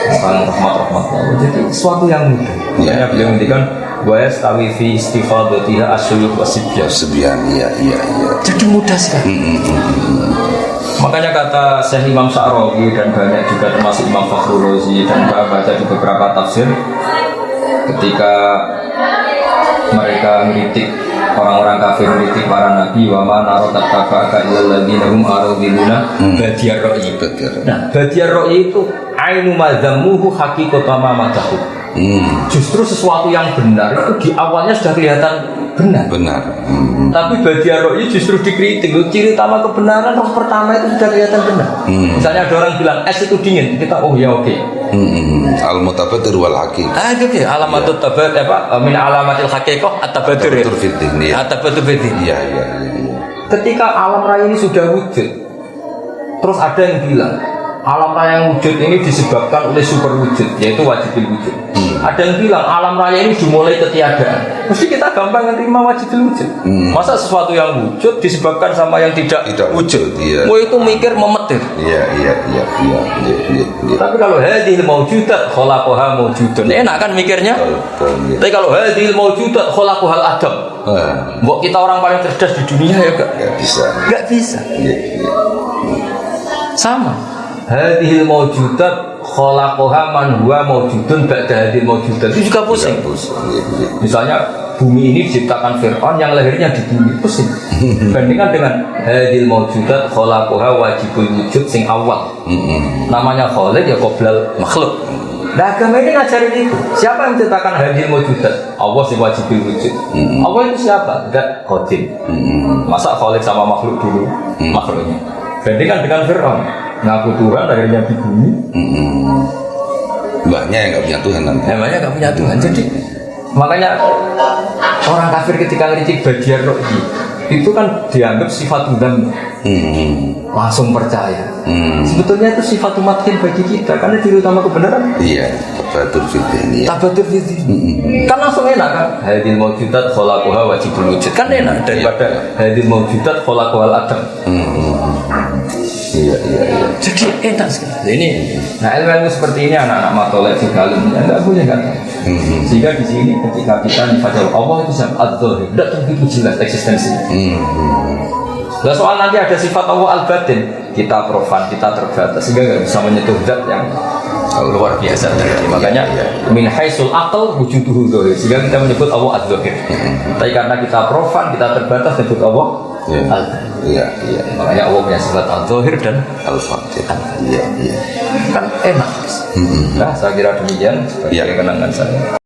tentang rahmat Allah. Jadi sesuatu yang mudah. Makanya beliau ngendikan wa yastawi fi istifadatiha asyuyukh wasibyan. Jadi mudah sekali. Makanya kata Syekh Imam Sa'rawi dan banyak juga termasuk Imam Fakhrul Razi dan baca di beberapa tafsir ketika mereka mengkritik orang-orang kafir, mengkritik para nabi, wa ma narakat tabaka illal ladzina hum aradiluna badiyar ra'i. Nah, badiyar ra'i itu ainu madzamuhu haqiqatan ma matahu. Justru sesuatu yang benar itu di awalnya sudah kelihatan benar. Benar. Tapi bagian rohnya justru dikritik. Ciri utama kebenaran roh pertama itu sudah kelihatan benar. Misalnya ada orang bilang es itu dingin, kita oh ya oke. Al-mutabadir wal haqiq. Itu ya alamatut tabat apa min alamatil haqiqah at-tabadur. At-tabadur fiddin. Iya. Ketika alam raya ini sudah wujud, terus ada yang bilang alam raya yang wujud ini disebabkan oleh super wujud, yaitu wajibul wujud. Ada yang bilang alam raya ini dimulai ketiadaan. Mesti kita gampang menerima wajibul wujud. Masa sesuatu yang wujud disebabkan sama yang tidak wujud? Iya. Mau itu mikir memetir. Iya. Tapi kalau hadhil maujudat khalaqaha maujudun, enak kan mikirnya? Tapi kalau hadhil maujudat khalaqahal adam, mbok kita orang paling cerdas di dunia ya enggak bisa. Iya. Sama. Hadhil maujudat khalaqaha man huwa maujudun ba'da hadhil maujudat. Itu juga pusing. Misalnya bumi ini diciptakan Fir'aun yang lahirnya di bumi, pusing. Bandingkan dengan hadhil maujudat khalaqaha wajibul wujud sing awal. Namanya khaliq ya qoblal makhluk. Nah agama ini ngajarin itu. Siapa yang menciptakan hadhil maujudat? Allah sing wajibul wujud. Allah itu siapa? Enggak qadim. Masa khaliq sama makhluk dulu makhluknya. Bandingkan dengan Fir'aun, ngaku Tuhan akhirnya di bumi. Mbaknya yang nggak punya Tuhan nanti. Namanya nggak punya Tuhan. Jadi makanya orang kafir ketika ngeritik bagian roh itu kan dianggap sifat Tuhan, langsung percaya. Sebetulnya itu sifat matkin bagi kita karena ciri utama kebenaran. Iya, tabadur fiddin. Tabadur fiddin. Kan langsung enak kan? Hadil maujudat khalaqaha wajibul wujud. Kan enak daripada hadil maujudat khalaqahal adam. Iya. Jadi enak sekali. Ini, nah ilmu seperti ini anak-anak matolek segalanya nggak boleh kan? Sehingga di sini ketika kita dibaca Allah itu sangat adzahir, tidak begitu jelas eksistensinya. Nah, soal nanti ada sifat Allah al-batin, kita profan, kita terbatas sehingga nggak bisa menyentuh zat yang luar biasa tadi. Makanya min haisul aql wujuduhu dzahir. Sehingga kita menyebut Allah adzahir. Tapi karena kita profan, kita terbatas menyebut Allah al-batin. Iya. Makanya Allah punya sifat al-zahir dan Al-Fatih. Iya. kan enak. Nah, saya kira demikian sebagai kenangan saya.